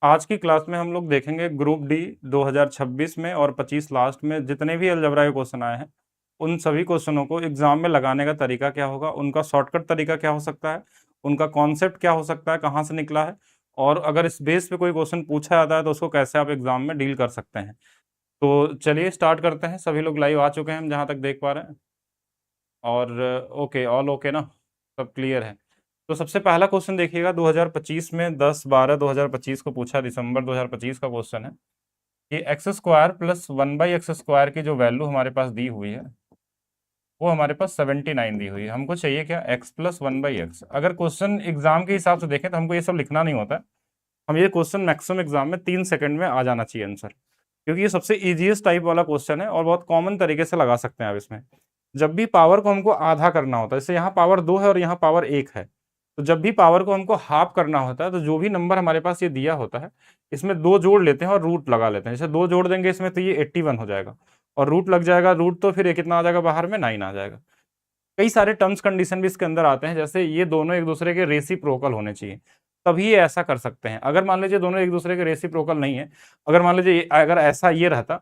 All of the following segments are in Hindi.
आज की क्लास में हम लोग देखेंगे ग्रुप डी 2026 में और 25 लास्ट में जितने भी अलजेब्रा के क्वेश्चन आए हैं उन सभी क्वेश्चनों को एग्जाम में लगाने का तरीका क्या होगा, उनका शॉर्टकट तरीका क्या हो सकता है, उनका कॉन्सेप्ट क्या हो सकता है, कहाँ से निकला है, और अगर इस बेस पे कोई क्वेश्चन पूछा जाता है तो उसको कैसे आप एग्जाम में डील कर सकते हैं। तो चलिए स्टार्ट करते हैं। सभी लोग लाइव आ चुके हैं हम जहाँ तक देख पा रहे हैं। और ओके, ऑल ओके ना, सब क्लियर है। तो सबसे पहला क्वेश्चन देखिएगा, 2025 में 10/12/2025 को पूछा, दिसंबर 2025 का क्वेश्चन है कि एक्स स्क्वायर प्लस 1/x² की जो वैल्यू हमारे पास दी हुई है वो हमारे पास 79 दी हुई है। हमको चाहिए क्या, x प्लस 1/x। अगर क्वेश्चन एग्जाम के हिसाब से देखें तो हमको ये सब लिखना नहीं होता है। हम ये क्वेश्चन मैक्सिमम एग्जाम में 3 सेकंड में आ जाना चाहिए आंसर, क्योंकि ये सबसे इजीएस्ट टाइप वाला क्वेश्चन है और बहुत कॉमन तरीके से लगा सकते हैं आप इसमें। जब भी पावर को हमको आधा करना होता है, जैसे यहाँ पावर 2 है और यहाँ पावर 1 है, तो जब भी पावर को हमको हाफ करना होता है तो जो भी नंबर हमारे पास ये दिया होता है इसमें दो जोड़ लेते हैं और रूट लगा लेते हैं। जैसे दो जोड़ देंगे इसमें तो ये 81 हो जाएगा और रूट लग जाएगा, रूट तो फिर ये कितना आ जाएगा बाहर में, 9 आ जाएगा। कई सारे टर्म्स कंडीशन भी इसके अंदर आते हैं, जैसे ये दोनों एक दूसरे के रेसिप्रोकल होने चाहिए तभी ये ऐसा कर सकते हैं। अगर मान लीजिए दोनों एक दूसरे के रेसिप्रोकल नहीं है, अगर मान लीजिए अगर ऐसा ये रहता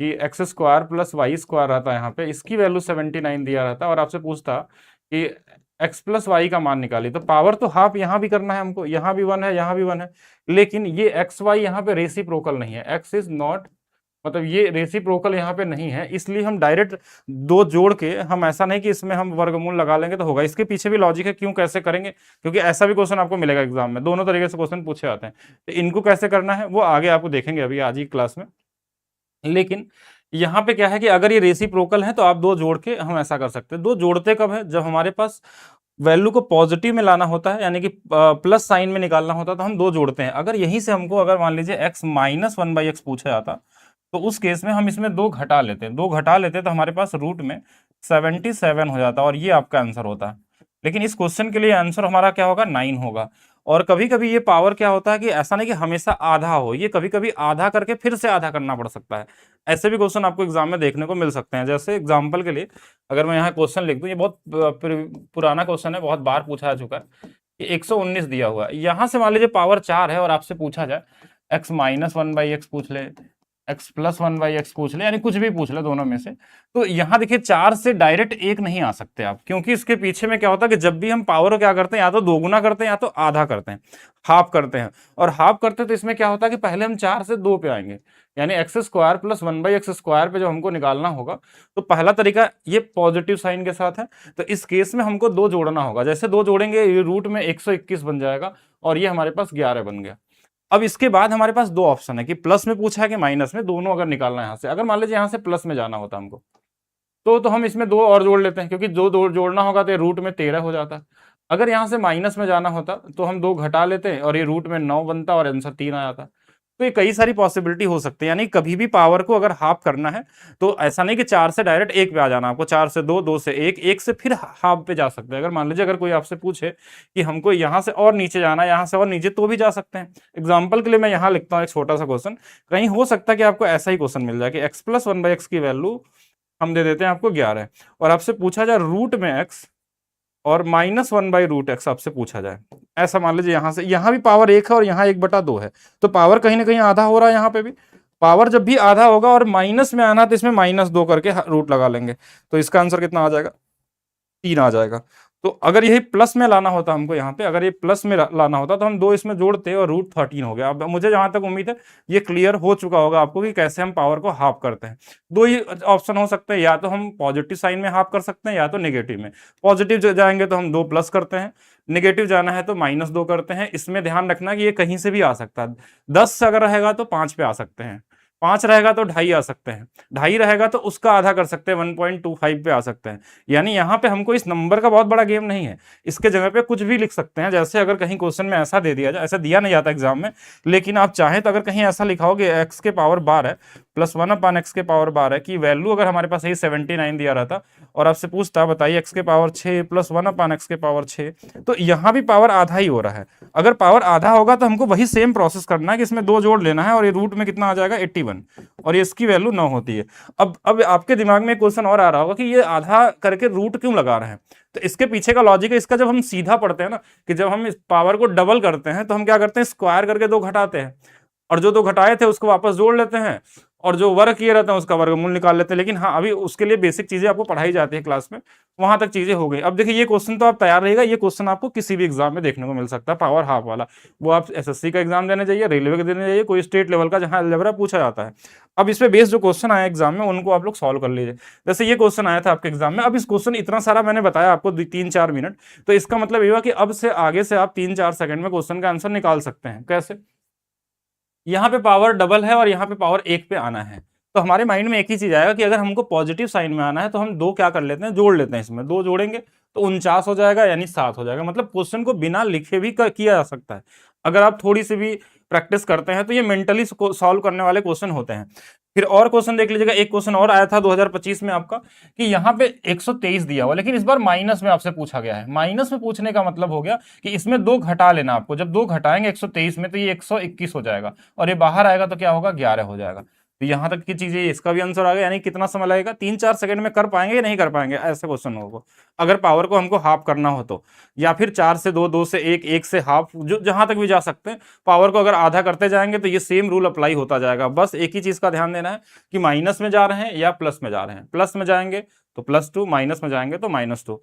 कि X square plus Y square रहता, यहाँ पे इसकी वैल्यू 79 दिया रहता और आपसे पूछता कि एक्स प्लस वाई का मान निकालिए, तो पावर तो हाफ यहाँ भी करना है हमको, यहाँ भी 1 है यहाँ भी 1 है, लेकिन ये एक्स वाई यहाँ पे रेसिप्रोकल नहीं है, एक्स इज नॉट, मतलब ये रेसिप्रोकल यहाँ पे नहीं है, इसलिए हम डायरेक्ट दो जोड़ के, हम ऐसा नहीं कि इसमें हम वर्गमूल लगा लेंगे तो होगा। इसके पीछे भी लॉजिक है, क्यों कैसे करेंगे, क्योंकि ऐसा भी क्वेश्चन आपको मिलेगा एग्जाम में, दोनों तरीके से क्वेश्चन पूछे जाते हैं। तो इनको कैसे करना है वो आगे आपको देखेंगे अभी आज ही क्लास में। लेकिन यहाँ पे क्या है कि अगर ये रेसिप्रोकल है तो आप दो जोड़ के हम ऐसा कर सकते हैं। दो जोड़ते कब है, जब हमारे पास वैल्यू को पॉजिटिव में लाना होता है, यानी कि प्लस साइन में निकालना होता है, तो हम दो जोड़ते हैं। अगर यहीं से हमको अगर मान लीजिए x माइनस 1/x पूछा जाता तो उस केस में हम इसमें दो घटा लेते हैं, दो घटा लेते तो हमारे पास रूट में 77 हो जाता और ये आपका आंसर होता है। लेकिन इस क्वेश्चन के लिए आंसर हमारा क्या होगा, 9 होगा। और कभी कभी ये पावर क्या होता है कि ऐसा नहीं कि हमेशा आधा हो, ये कभी कभी आधा करके फिर से आधा करना पड़ सकता है। ऐसे भी क्वेश्चन आपको एग्जाम में देखने को मिल सकते हैं। जैसे एग्जाम्पल के लिए अगर मैं यहाँ क्वेश्चन लिख दूं, ये बहुत पुराना क्वेश्चन है, बहुत बार पूछा जा चुका है कि 119 दिया हुआ है, यहाँ से मान लीजिए पावर 4 है और आपसे पूछा जाए x माइनस 1/x पूछ ले, x प्लस 1/x पूछ ले, यानी कुछ भी पूछ ले दोनों में से, तो यहाँ देखिए 4 से डायरेक्ट 1 नहीं आ सकते आप, क्योंकि इसके पीछे में क्या होता है कि जब भी हम पावर को क्या करते हैं, या तो दोगुना करते हैं या तो आधा करते हैं, हाफ करते हैं। और हाफ करते हैं तो इसमें क्या होता है कि पहले हम 4 से 2 पे आएंगे, यानी एक्स स्क्वायर प्लस 1/x² पे जो हमको निकालना होगा, तो पहला तरीका ये पॉजिटिव साइन के साथ है। तो इस केस में हमको दो जोड़ना होगा, जैसे दो जोड़ेंगे ये रूट में 121 बन जाएगा और ये हमारे पास 11 बन गया। अब इसके बाद हमारे पास दो ऑप्शन है कि प्लस में पूछा है कि माइनस में, दोनों अगर निकालना है यहाँ से। अगर मान लीजिए यहाँ से प्लस में जाना होता हमको तो हम इसमें दो और जोड़ लेते हैं, क्योंकि दो जोड़ना होगा तो रूट में 13 हो जाता। अगर यहाँ से माइनस में जाना होता तो हम दो घटा लेते हैं और ये रूट में 9 बनता और आंसर 3 आ जाता। तो ये कई सारी पॉसिबिलिटी हो सकती है, यानी कभी भी पावर को अगर हाफ करना है तो ऐसा नहीं कि 4 से डायरेक्ट 1 पे आ जाना, आपको 4 से 2, 2 से 1, 1 से फिर हाफ पे जा सकते हैं। अगर मान लीजिए अगर कोई आपसे पूछे कि हमको यहाँ से और नीचे जाना है, यहाँ से और नीचे, तो भी जा सकते हैं। एग्जाम्पल के लिए मैं यहाँ लिखता हूँ एक छोटा सा क्वेश्चन, कहीं हो सकता है कि आपको ऐसा ही क्वेश्चन मिल जाए कि x प्लस 1/x की वैल्यू हम दे देते हैं आपको 11 और आपसे पूछा जाए रूट में x और माइनस 1/√x आपसे पूछा जाए। ऐसा मान लीजिए यहाँ से, यहाँ भी पावर 1 है और यहाँ 1/2 है, तो पावर कहीं ना कहीं आधा हो रहा है। यहाँ पे भी पावर जब भी आधा होगा और माइनस में आना तो इसमें -2 करके रूट लगा लेंगे, तो इसका आंसर कितना आ जाएगा, 3 आ जाएगा। तो अगर यही प्लस में लाना होता हमको, यहाँ पे अगर ये प्लस में लाना होता तो हम दो इसमें जोड़ते और रूट 13 हो गया। अब मुझे जहां तक उम्मीद है ये क्लियर हो चुका होगा आपको कि कैसे हम पावर को हाफ करते हैं। दो ही ऑप्शन हो सकते हैं, या तो हम पॉजिटिव साइन में हाफ कर सकते हैं या तो नेगेटिव में। पॉजिटिव जाएंगे तो हम 2 प्लस करते हैं, नेगेटिव जाना है तो -2 करते हैं। इसमें ध्यान रखना कि ये कहीं से भी आ सकता है, 10 अगर रहेगा तो 5 पे आ सकते हैं, 5 रहेगा तो 2.5 आ सकते हैं, 2.5 रहेगा तो उसका आधा कर सकते हैं, 1.25 पे आ सकते हैं। यानी यहाँ पे हमको इस नंबर का बहुत बड़ा गेम नहीं है, इसके जगह पे कुछ भी लिख सकते हैं। जैसे अगर कहीं क्वेश्चन में ऐसा दे दिया जाए, ऐसा दिया नहीं जाता एग्जाम में, लेकिन आप चाहें तो अगर कहीं ऐसा लिखा हो कि x के पावर 12 है प्लस 1/x के पावर 12 की वैल्यू अगर हमारे पास यही 79 दिया रहता और आपसे पूछता बताइए x के पावर 6 प्लस 1/x के पावर 6, तो यहाँ भी पावर आधा ही हो रहा है। अगर पावर आधा होगा तो हमको वही सेम प्रोसेस करना है कि इसमें 2 जोड़ लेना है और ये रूट में कितना आ जाएगा 81 और ये इसकी वैल्यू 9 होती है। अब आपके दिमाग में एक क्वेश्चन और आ रहा होगा कि ये आधा करके रूट क्यों लगा रहे हैं, तो इसके पीछे का लॉजिक है इसका, जब हम सीधा पढ़ते हैं ना कि जब हम इस पावर को डबल करते हैं तो हम क्या करते हैं स्क्वायर करके 2 घटाते हैं और जो 2 घटाए थे उसको वापस जोड़ लेते हैं और जो वर्ग किए रहते हैं उसका वर्गमूल निकाल लेते हैं। लेकिन हाँ अभी उसके लिए बेसिक चीजें आपको पढ़ाई जाती है क्लास में, वहां तक चीजें हो गई। अब देखिए ये क्वेश्चन तो आप तैयार रहेगा, ये क्वेश्चन आपको किसी भी एग्जाम में देखने को मिल सकता है, पावर हाफ वाला। वो आप एसएससी का एग्जाम देने जाइए, रेलवे का देने जाइए, कोई स्टेट लेवल का जहां अलजेब्रा पूछा जाता है। अब इस पे बेस्ड जो क्वेश्चन आया एग्जाम में उनको आप लोग सॉल्व कर लीजिए। जैसे ये क्वेश्चन आया था आपके एग्जाम में, अब इस क्वेश्चन इतना सारा मैंने बताया आपको 3-4 मिनट, तो इसका मतलब ये हुआ कि अब से आगे से आप 3-4 सेकंड में क्वेश्चन का आंसर निकाल सकते हैं। कैसे? यहाँ पे पावर डबल है और यहाँ पे पावर 1 पे आना है, तो हमारे माइंड में एक ही चीज आएगा कि अगर हमको पॉजिटिव साइन में आना है तो हम 2 क्या कर लेते हैं, जोड़ लेते हैं। इसमें 2 जोड़ेंगे तो 49 हो जाएगा, यानी 7 हो जाएगा। मतलब क्वेश्चन को बिना लिखे भी किया जा सकता है। अगर आप थोड़ी सी भी प्रैक्टिस करते हैं तो ये मेंटली सॉल्व करने वाले क्वेश्चन होते हैं। फिर और क्वेश्चन देख लीजिएगा, एक क्वेश्चन और आया था 2025 में आपका कि यहाँ पे 123 दिया हुआ, लेकिन इस बार माइनस में आपसे पूछा गया है। माइनस में पूछने का मतलब हो गया कि इसमें 2 घटा लेना आपको। जब 2 घटाएंगे 123 में तो ये 121 हो जाएगा और ये बाहर आएगा तो क्या होगा 11 हो जाएगा। तो यहां तक की चीजें, इसका भी आंसर आ गया। यानी कितना समय लगेगा, 3-4 सेकंड में कर पाएंगे या नहीं कर पाएंगे ऐसे क्वेश्चन को, अगर पावर को हमको हाफ करना हो तो, या फिर 4 से 2, 2 से 1, 1 से हाफ, जो जहां तक भी जा सकते हैं। पावर को अगर आधा करते जाएंगे तो ये सेम रूल अप्लाई होता जाएगा। बस एक ही चीज का ध्यान देना है कि माइनस में जा रहे हैं या प्लस में जा रहे हैं। प्लस में जाएंगे तो +2, माइनस में जाएंगे तो -2।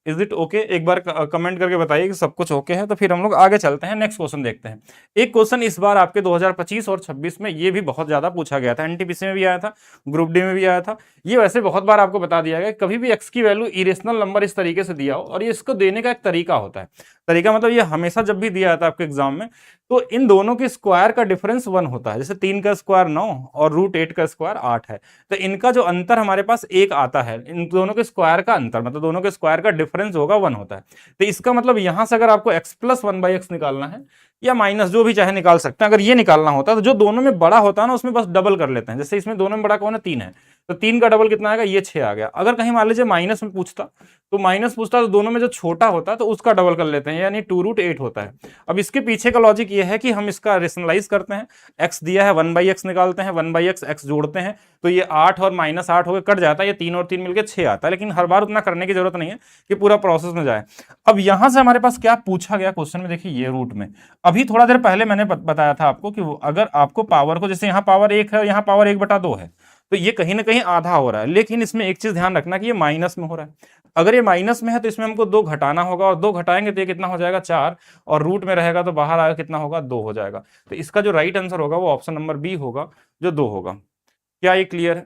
Is it okay? एक बार कमेंट करके बताइए कि सब कुछ ओके है, तो फिर हम लोग आगे चलते हैं, नेक्स्ट क्वेश्चन देखते हैं। एक क्वेश्चन इस बार आपके 2025 और 26 में ये भी बहुत ज्यादा पूछा गया था, एनटीपीसी में भी आया था, ग्रुप डी में भी आया था। ये वैसे बहुत बार आपको बता दिया गया, कभी भी एक्स की वैल्यू इरेशनल नंबर इस तरीके से दिया हो, और ये इसको देने का एक तरीका होता है। तरीका मतलब ये हमेशा जब भी दिया जाता है आपके एग्जाम में तो इन दोनों के स्क्वायर का डिफरेंस 1 होता है। जैसे 3 का स्क्वायर 9 और √8 का स्क्वायर 8 है, तो इनका जो अंतर हमारे पास 1 आता है। इन दोनों के स्क्वायर का अंतर मतलब दोनों के स्क्वायर का डिफरेंस होगा 1 होता है। तो इसका मतलब यहां से अगर आपको x + 1/x निकालना है या माइनस जो भी चाहे निकाल सकते हैं, अगर ये निकालना होता है तो जो दोनों में बड़ा होता है ना उसमें बस डबल कर लेते हैं। जैसे इसमें दोनों में बड़ा कौन है, 3 है, तो 3 का डबल कितना आएगा, ये 6 आ गया। अगर कहीं मान लीजिए माइनस में पूछता तो दोनों में जो छोटा होता है तो उसका डबल कर लेते हैं, यानी 2√8 होता है। अब इसके पीछे का लॉजिक ये है कि हम इसका रेशनलाइज करते हैं, x दिया है 1/x निकालते हैं, 1/x x जोड़ते हैं तो ये 8 और -8 होकर कट जाता है, ये 3 और 3 मिलकर 6 आता है। लेकिन हर बार उतना करने की जरूरत नहीं है कि पूरा प्रोसेस में जाए। अब यहां से हमारे पास क्या पूछा गया क्वेश्चन में, देखिए ये रूट में अभी थोड़ा देर पहले मैंने बताया था आपको कि अगर आपको पावर को, जैसे यहाँ पावर 1 है, यहाँ पावर 1/2 है, तो ये कहीं ना कहीं आधा हो रहा है। लेकिन इसमें एक चीज ध्यान रखना कि ये माइनस में हो रहा है। अगर ये माइनस में है तो इसमें हमको 2 घटाना होगा, और 2 घटाएंगे तो ये कितना हो जाएगा 4, और रूट में रहेगा तो बाहर आएगा कितना होगा 2 हो जाएगा। तो इसका जो राइट आंसर होगा वो ऑप्शन नंबर बी होगा, जो 2 होगा। क्या ये क्लियर है?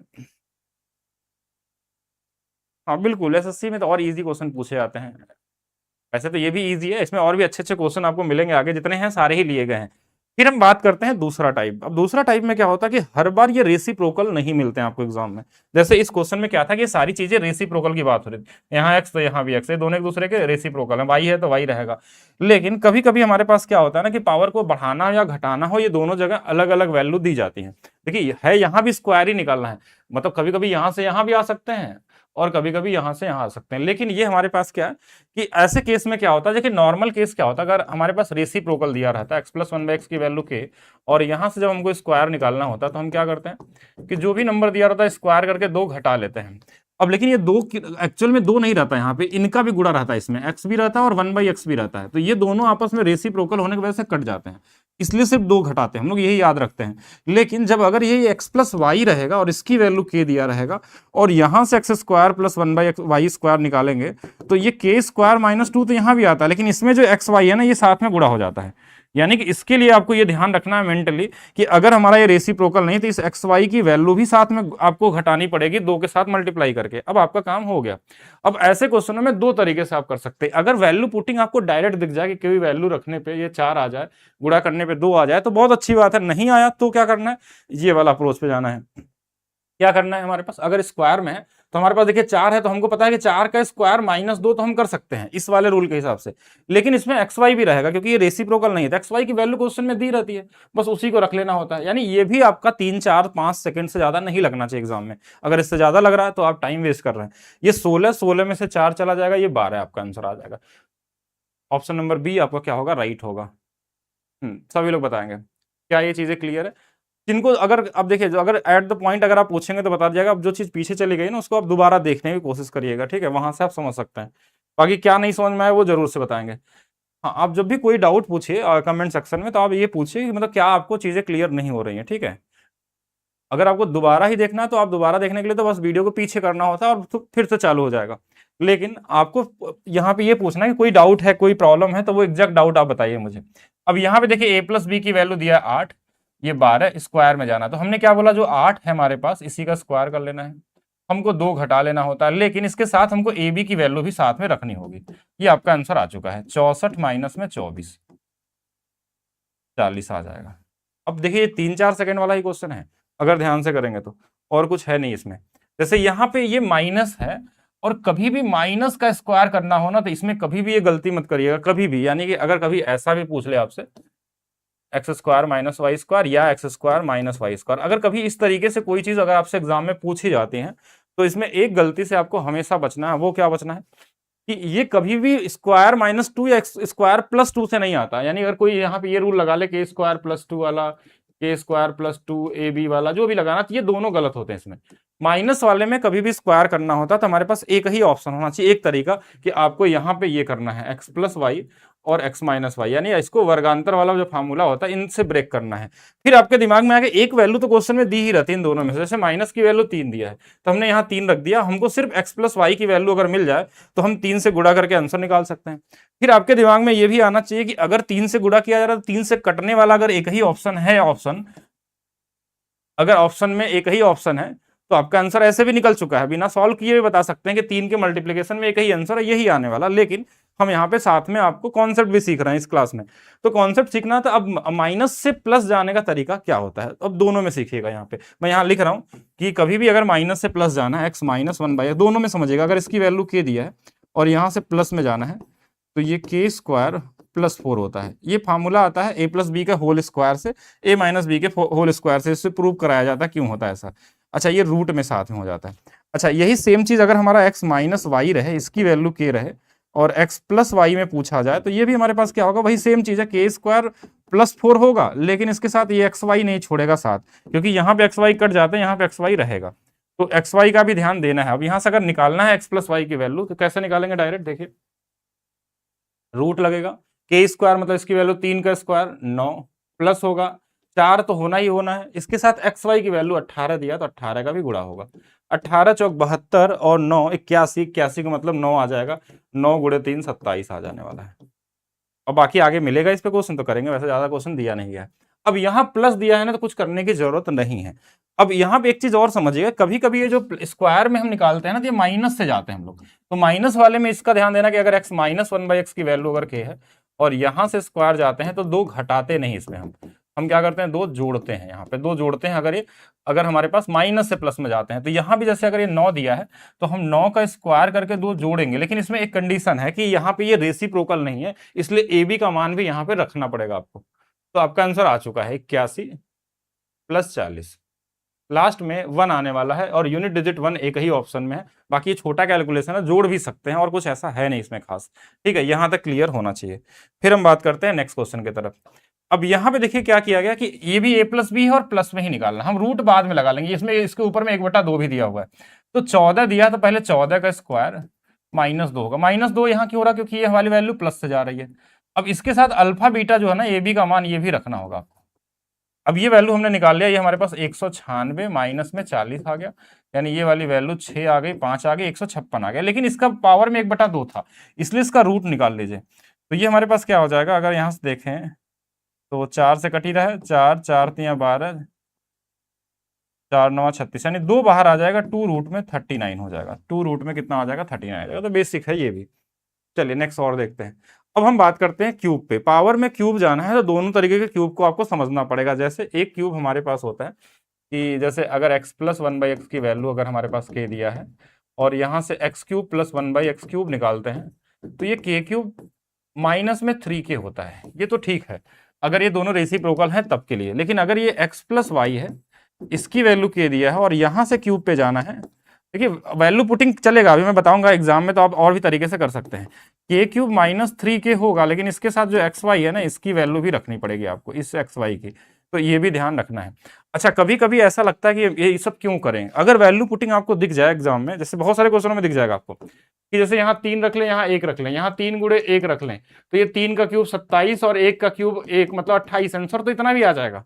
हाँ बिल्कुल, एसएससी में तो और इजी क्वेश्चन पूछे जाते हैं। वैसे तो ये भी इजी है, इसमें और भी अच्छे अच्छे क्वेश्चन आपको मिलेंगे आगे, जितने हैं सारे ही लिए गए हैं। फिर हम बात करते हैं दूसरा टाइप। अब दूसरा टाइप में क्या होता है कि हर बार ये रेसिप्रोकल नहीं मिलते हैं आपको एग्जाम में। जैसे इस क्वेश्चन में क्या था कि सारी चीजें रेसिप्रोकल की बात हो रही थी, यहाँ एक्स तो यहाँ भी एक्स, ये दोनों एक दूसरे के रेसिप्रोकल है, वाई है तो वाई रहेगा। लेकिन कभी कभी हमारे पास क्या होता है ना कि पावर को बढ़ाना या घटाना हो, ये दोनों जगह अलग अलग वैल्यू दी जाती है। देखिए है यहाँ भी स्क्वायर ही निकालना है, मतलब कभी कभी यहाँ से यहाँ भी आ सकते हैं और कभी कभी यहां से यहां आ सकते हैं। लेकिन ये हमारे पास क्या है कि ऐसे केस में क्या होता है, देखिए नॉर्मल केस क्या होता है, अगर हमारे पास रेसिप्रोकल दिया रहता है x + 1/x की वैल्यू के, और यहां से जब हमको स्क्वायर निकालना होता है तो हम क्या करते हैं कि जो भी नंबर दिया रहता है स्क्वायर करके 2 घटा लेते हैं। अब लेकिन ये 2 एक्चुअल में 2 नहीं रहता है, यहाँ पे इनका भी गुणा रहता है, इसमें x भी रहता है और 1/x भी रहता है, तो ये दोनों आपस में रेसिप्रोकल होने की वजह से कट जाते हैं, इसलिए सिर्फ 2 घटाते हैं, हम लोग यही याद रखते हैं। लेकिन जब अगर ये x + y रहेगा और इसकी वैल्यू k दिया रहेगा, और यहां से x² + 1/y² निकालेंगे तो ये k² - 2 तो यहां भी आता है, लेकिन इसमें जो x y है ना ये साथ में गुणा हो जाता है। यानी कि इसके लिए आपको ये ध्यान रखना है मेंटली कि अगर हमारा ये रेसिप्रोकल नहीं तो इस एक्स वाई की वैल्यू भी साथ में आपको घटानी पड़ेगी, 2 के साथ मल्टीप्लाई करके। अब आपका काम हो गया। अब ऐसे क्वेश्चनों में 2 तरीके से आप कर सकते हैं। अगर वैल्यू पुटिंग आपको डायरेक्ट दिख जाए कि कोई वैल्यू रखने पे ये 4 आ जाए, गुणा करने पे 2 आ जाए तो बहुत अच्छी बात है। नहीं आया तो क्या करना है, ये वाला अप्रोच पे जाना है। क्या करना है हमारे पास, अगर स्क्वायर में है तो हमारे पास देखिए 4 है, तो हमको पता है कि 4 का स्क्वायर -2 तो हम कर सकते हैं इस वाले रूल के हिसाब से, लेकिन इसमें एक्स वाई भी रहेगा क्योंकि ये रेसिप्रोकल नहीं है, तो एक्स वाई की वैल्यू क्वेश्चन में दी रहती है, बस उसी को रख लेना होता है। यानी ये भी आपका 3, 4, 5 सेकंड से ज्यादा नहीं लगना चाहिए एग्जाम में। अगर इससे ज्यादा लग रहा है तो आप टाइम वेस्ट कर रहे हैं। ये 16 में से 4 चला जाएगा, ये 12 आपका आंसर आ जाएगा। ऑप्शन नंबर बी आपका क्या होगा, राइट होगा। सभी लोग बताएंगे। क्या ये चीजें क्लियर है? जिनको अगर अब देखिए, जो अगर एट द पॉइंट अगर आप पूछेंगे तो बता दिएगा, अब जो चीज पीछे चली गई ना उसको आप दोबारा देखने की कोशिश करिएगा, ठीक है, वहां से आप समझ सकते हैं। बाकी क्या नहीं समझ में आए वो जरूर से बताएंगे। हाँ, आप जब भी कोई डाउट पूछिए कमेंट सेक्शन में, तो आप ये पूछिए कि मतलब क्या आपको चीजें क्लियर नहीं हो रही हैं, ठीक है। अगर आपको दोबारा ही देखना है तो आप दोबारा देखने के लिए तो बस वीडियो को पीछे करना होता है और तो फिर से चालू हो जाएगा। लेकिन आपको यहाँ पे ये पूछना है कि कोई डाउट है, कोई प्रॉब्लम है, तो वो एग्जैक्ट डाउट आप बताइए मुझे। अब यहाँ पे देखिए a+b की वैल्यू दिया है 8, ये 12, स्क्वायर में जाना, तो हमने क्या बोला, जो 8 है हमारे पास इसी का स्क्वायर कर लेना है। हमको 2 घटा लेना होता है, लेकिन इसके साथ हमको ए बी की वैल्यू भी साथ में रखनी होगी। ये आपका आंसर आ चुका है, 64 माइनस में 24, 40 आ जाएगा। अब देखिए ये 3-4 सेकंड वाला ही क्वेश्चन है, अगर ध्यान से करेंगे तो, और कुछ है नहीं इसमें। जैसे यहाँ पे ये माइनस है, और कभी भी माइनस का स्क्वायर करना हो ना, तो इसमें कभी भी ये गलती मत करिएगा, कभी भी। यानी कि अगर कभी ऐसा भी पूछ ले आपसे X square minus Y square या X square minus Y square, अगर कभी इस तरीके से कोई चीज अगर आपसे एग्जाम में पूछी जाती है, तो इसमें एक गलती से आपको हमेशा बचना है। वो क्या बचना है कि ये कभी भी स्क्वायर -2 या स्क्वायर +2 से नहीं आता। यानी अगर कोई यहाँ पे ये रूल लगा ले के स्क्वायर +2 वाला, के स्क्वायर +2 ए बी वाला, जो भी लगाना, तो ये दोनों गलत होते हैं। इसमें माइनस वाले में कभी भी स्क्वायर करना होता है तो हमारे पास एक ही ऑप्शन होना चाहिए, एक तरीका, कि आपको यहाँ पे ये करना है x+y और x-y, यानी इसको वर्गांतर वाला जो फार्मूला होता है इनसे ब्रेक करना है। फिर आपके दिमाग में आगे एक वैल्यू तो क्वेश्चन में दी ही रहती है इन दोनों में से। जैसे माइनस की वैल्यू 3 दिया है तो हमने यहाँ 3 रख दिया, हमको सिर्फ x+y की वैल्यू अगर मिल जाए तो हम 3 से गुणा करके आंसर निकाल सकते हैं। फिर आपके दिमाग में ये भी आना चाहिए कि अगर 3 से गुणा किया जा रहा है तो 3 से कटने वाला अगर एक ही ऑप्शन है, अगर ऑप्शन में एक ही ऑप्शन है तो आपका आंसर ऐसे भी निकल चुका है, बिना सॉल्व किए भी बता सकते हैं कि 3 के मल्टीप्लिकेशन में एक ही आंसर है, यही आने वाला। लेकिन हम यहाँ पे साथ में आपको कॉन्सेप्ट भी सीख रहे हैं इस क्लास में, तो कॉन्सेप्ट सीखना था। अब माइनस से प्लस जाने का तरीका क्या होता है, अब दोनों में सीखिएगा। यहाँ पे मैं यहाँ लिख रहा हूँ कि कभी भी अगर माइनस से प्लस जाना है, x-1/, दोनों में समझिएगा। अगर इसकी वैल्यू k दिया है और यहाँ से प्लस में जाना है तो ये k² +4 होता है। ये फार्मूला आता है a+b का होल स्क्वायर से a-b के होल स्क्वायर से, इससे प्रूव कराया जाता है क्यों होता है ऐसा। अच्छा, ये रूट में साथ में हो जाता है। अच्छा, यही सेम चीज अगर हमारा x-y रहे, इसकी वैल्यू k रहे और x+y में पूछा जाए तो ये भी हमारे पास क्या होगा, वही सेम चीज है, k² +4 होगा, लेकिन इसके साथ ये xy नहीं छोड़ेगा साथ, क्योंकि यहाँ पे xy कट जाते हैं, यहाँ पे xy रहेगा। तो xy का भी ध्यान देना है। अब यहाँ से अगर निकालना है x+y की वैल्यू तो कैसे निकालेंगे, डायरेक्ट देखिए, रूट लगेगा, k² मतलब इसकी वैल्यू 3 का स्क्वायर 9, प्लस होगा 4 तो होना ही होना है, इसके साथ xy की वैल्यू 18 दिया तो 18 का भी गुणा होगा। 18 चौक 72 और 9 81, 81 का मतलब 9 आ जाएगा, 9 × 3 27 आ जाने वाला है। और बाकी आगे मिलेगा इस पे क्वेश्चन तो करेंगे, वैसे ज्यादा क्वेश्चन दिया नहीं गया है। अब यहाँ प्लस दिया है ना तो कुछ करने की जरूरत नहीं है। अब यहाँ पे एक चीज और समझिएगा, कभी कभी ये जो स्क्वायर में हम निकालते हैं ना तो ये माइनस से जाते हैं हम लोग, तो माइनस वाले में इसका ध्यान देना कि अगर x-1/x की वैल्यू अगर k है और यहां से स्क्वायर जाते हैं तो 2 घटाते नहीं इसमें, हम क्या करते हैं, 2 जोड़ते हैं। यहाँ पे 2 जोड़ते हैं अगर हमारे पास माइनस से प्लस में जाते हैं। तो यहाँ भी जैसे अगर ये 9 दिया है तो हम 9 का स्क्वायर करके 2 जोड़ेंगे, लेकिन इसमें एक कंडीशन है कि यहाँ पे ये रेसिप्रोकल नहीं है, इसलिए ए बी का मान भी यहाँ पे रखना पड़ेगा आपको। तो आपका आंसर आ चुका है 81 + 40, लास्ट में 1 आने वाला है और यूनिट डिजिट 1 एक ही ऑप्शन में है। बाकी ये छोटा कैलकुलेशन है, जोड़ भी सकते हैं और कुछ ऐसा है नहीं इसमें खास, ठीक है, यहां तक क्लियर होना चाहिए। फिर हम बात करते हैं नेक्स्ट क्वेश्चन की तरफ। अब यहाँ पे देखिए क्या किया गया कि ये भी a+b है और प्लस में ही निकालना, हम रूट बाद में लगा लेंगे, इसमें इसके ऊपर में 1/2 भी दिया हुआ है। तो 14 दिया तो पहले 14 का स्क्वायर -2 होगा, -2 यहाँ क्यों हो रहा, क्योंकि ये वाली वैल्यू प्लस से जा रही है। अब इसके साथ अल्फा बीटा जो है ना ए बी का मान ये भी रखना होगा। अब ये वैल्यू हमने निकाल लिया, ये हमारे पास 196 माइनस में 40 आ गया, यानी ये वाली वैल्यू 6 आ गई, 5 आ गई, 156 आ गया, लेकिन इसका पावर में 1/2 था, इसलिए इसका रूट निकाल लीजिए। तो ये हमारे पास क्या हो जाएगा, अगर यहाँ से देखें तो 4 से कट ही रहा है, 4 4 3 12, 4 9 36, यानी 2 बाहर आ जाएगा, 2 रूट में 39 हो जाएगा, 2 रूट में कितना आ जाएगा, 39 आ जाएगा। तो बेसिक है ये भी। चलिए नेक्स्ट और देखते हैं। अब हम बात करते हैं क्यूब पे। पावर में क्यूब जाना है तो दोनों तरीके के क्यूब को आपको समझना पड़ेगा। जैसे एक क्यूब हमारे पास होता है कि जैसे अगर x + 1/x की वैल्यू अगर हमारे पास k दिया है और यहाँ से एक्स क्यूब प्लस 1/x³ निकालते हैं तो ये k क्यूब माइनस में 3k होता है। ये तो ठीक है अगर ये दोनों रेसिप्रोकल हैं तब के लिए, लेकिन अगर ये x प्लस वाई है, इसकी वैल्यू k दिया है और यहाँ से क्यूब पे जाना है। देखिए वैल्यू पुटिंग चलेगा, अभी मैं बताऊंगा एग्जाम में, तो आप और भी तरीके से कर सकते हैं। k क्यूब माइनस 3k होगा, लेकिन इसके साथ जो एक्स वाई है ना, इसकी वैल्यू भी रखनी पड़ेगी आपको, इस एक्स वाई की, तो ये भी ध्यान रखना है। अच्छा कभी कभी ऐसा लगता है कि ये सब क्यों करें, अगर वैल्यू पुटिंग आपको दिख जाए एग्जाम में, जैसे बहुत सारे क्वेश्चनों में दिख जाएगा आपको कि जैसे यहाँ 3 रख लें, यहाँ 1 रख लें, यहाँ 3 गुणे 1 रख लें, तो ये 3 का क्यूब 27 और 1 का क्यूब 1 मतलब 28, आंसर तो इतना भी आ जाएगा।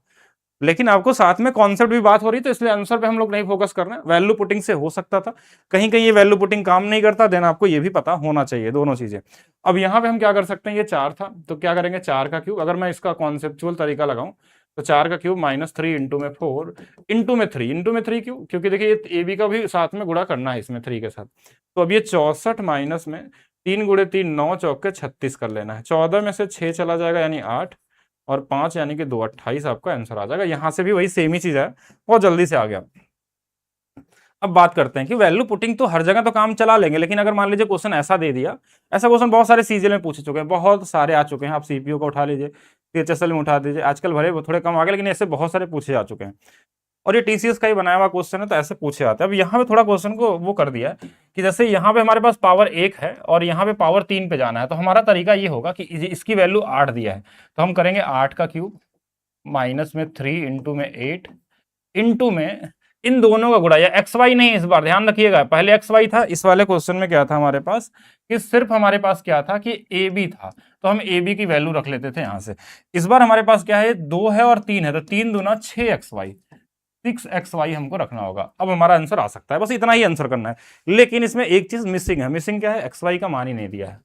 लेकिन आपको साथ में कॉन्सेप्ट भी बात हो रही, तो इसलिए आंसर पे हम लोग नहीं फोकस करना है। वैल्यू पुटिंग से हो सकता था, कहीं कहीं ये वैल्यू पुटिंग काम नहीं करता, देन आपको ये भी पता होना चाहिए दोनों चीजें। अब यहाँ पे हम क्या कर सकते हैं, ये 4 था तो क्या करेंगे, 4 का क्यूब, अगर मैं इसका कॉन्सेप्चुअल तरीका लगाऊं तो 4 का क्यूब माइनस 3 इंटू में 4 इंटू में 3, इंटू में 3 क्यों, क्योंकि देखिए ये ए बी का भी साथ में गुणा करना है इसमें 3 के साथ। तो अब ये 64 माइनस में 3 गुणे 3 9 चौके 36 कर लेना है। 14 में से 6 चला जाएगा यानी 8 और 5 यानी कि 2 28 आपका आंसर आ जाएगा। यहां से भी वही सेम ही चीज है, बहुत जल्दी से आ गया। अब बात करते हैं कि वैल्यू पुटिंग तो हर जगह तो काम चला लेंगे, लेकिन अगर मान लीजिए क्वेश्चन ऐसा दे दिया, ऐसा क्वेश्चन बहुत सारे सीजीएल में पूछ चुके हैं, बहुत सारे आ चुके हैं। आप सीपीयू का उठा लीजिए, पीएचएसएल में उठा दीजिए, आजकल भले वो थोड़े कम आ गए, लेकिन ऐसे बहुत सारे पूछे जा चुके हैं। और ये टीसीएस का ही बनाया हुआ क्वेश्चन है, तो ऐसे पूछे जाते हैं। अब यहाँ पे थोड़ा क्वेश्चन को वो कर दिया है कि जैसे यहाँ पे हमारे पास पावर 1 है और यहाँ पे पावर 3 पे जाना है, तो हमारा तरीका ये होगा कि इसकी वैल्यू 8 दिया है, तो हम करेंगे 8 का क्यूब माइनस में 3 इंटू में 8 इंटू में इन दोनों का गुणा, या एक्स वाई नहीं, इस बार ध्यान रखिएगा, पहले एक्स वाई था, इस वाले क्वेश्चन में क्या था हमारे पास कि सिर्फ हमारे पास क्या था कि ए बी था, तो हम ए बी की वैल्यू रख लेते थे यहां से। इस बार हमारे पास क्या है, 2 है और 3 है, तो 3 दूना 6xy, 6xy हमको रखना होगा। अब हमारा आंसर आ सकता है, बस इतना ही आंसर करना है। लेकिन इसमें एक चीज मिसिंग है, मिसिंग क्या है, एक्स वाई का मान ही नहीं दिया है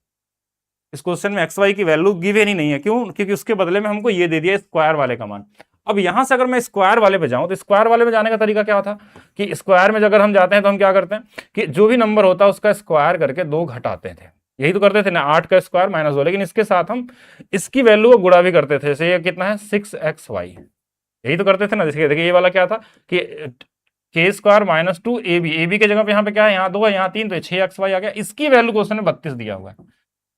इस क्वेश्चन में, एक्स वाई की वैल्यू गिवन ही नहीं है। क्यों, क्योंकि उसके बदले में हमको ये दे दिया स्क्वायर वाले का मान। अब यहां से अगर मैं स्क्वायर वाले पे जाऊं, तो स्क्वायर वाले पे जाने का तरीका क्या होता कि स्क्वायर में अगर हम जाते हैं तो हम क्या करते हैं कि जो भी नंबर होता है उसका स्क्वायर करके 2 घटाते थे, यही तो करते थे ना, 8 का स्क्वायर माइनस 2, लेकिन इसके साथ हम इसकी वैल्यू को गुणा भी करते थे। जैसे ये कितना है 6xy, यही तो करते थे ना। देखिए ये वाला क्या था कि के स्क्वायर माइनस 2 ए बी के जगह पे यहाँ पे क्या है, यहाँ 2 है, यहाँ 3, तो 6xy आ गया। इसकी वैल्यू क्वेश्चन में 32 दिया हुआ है,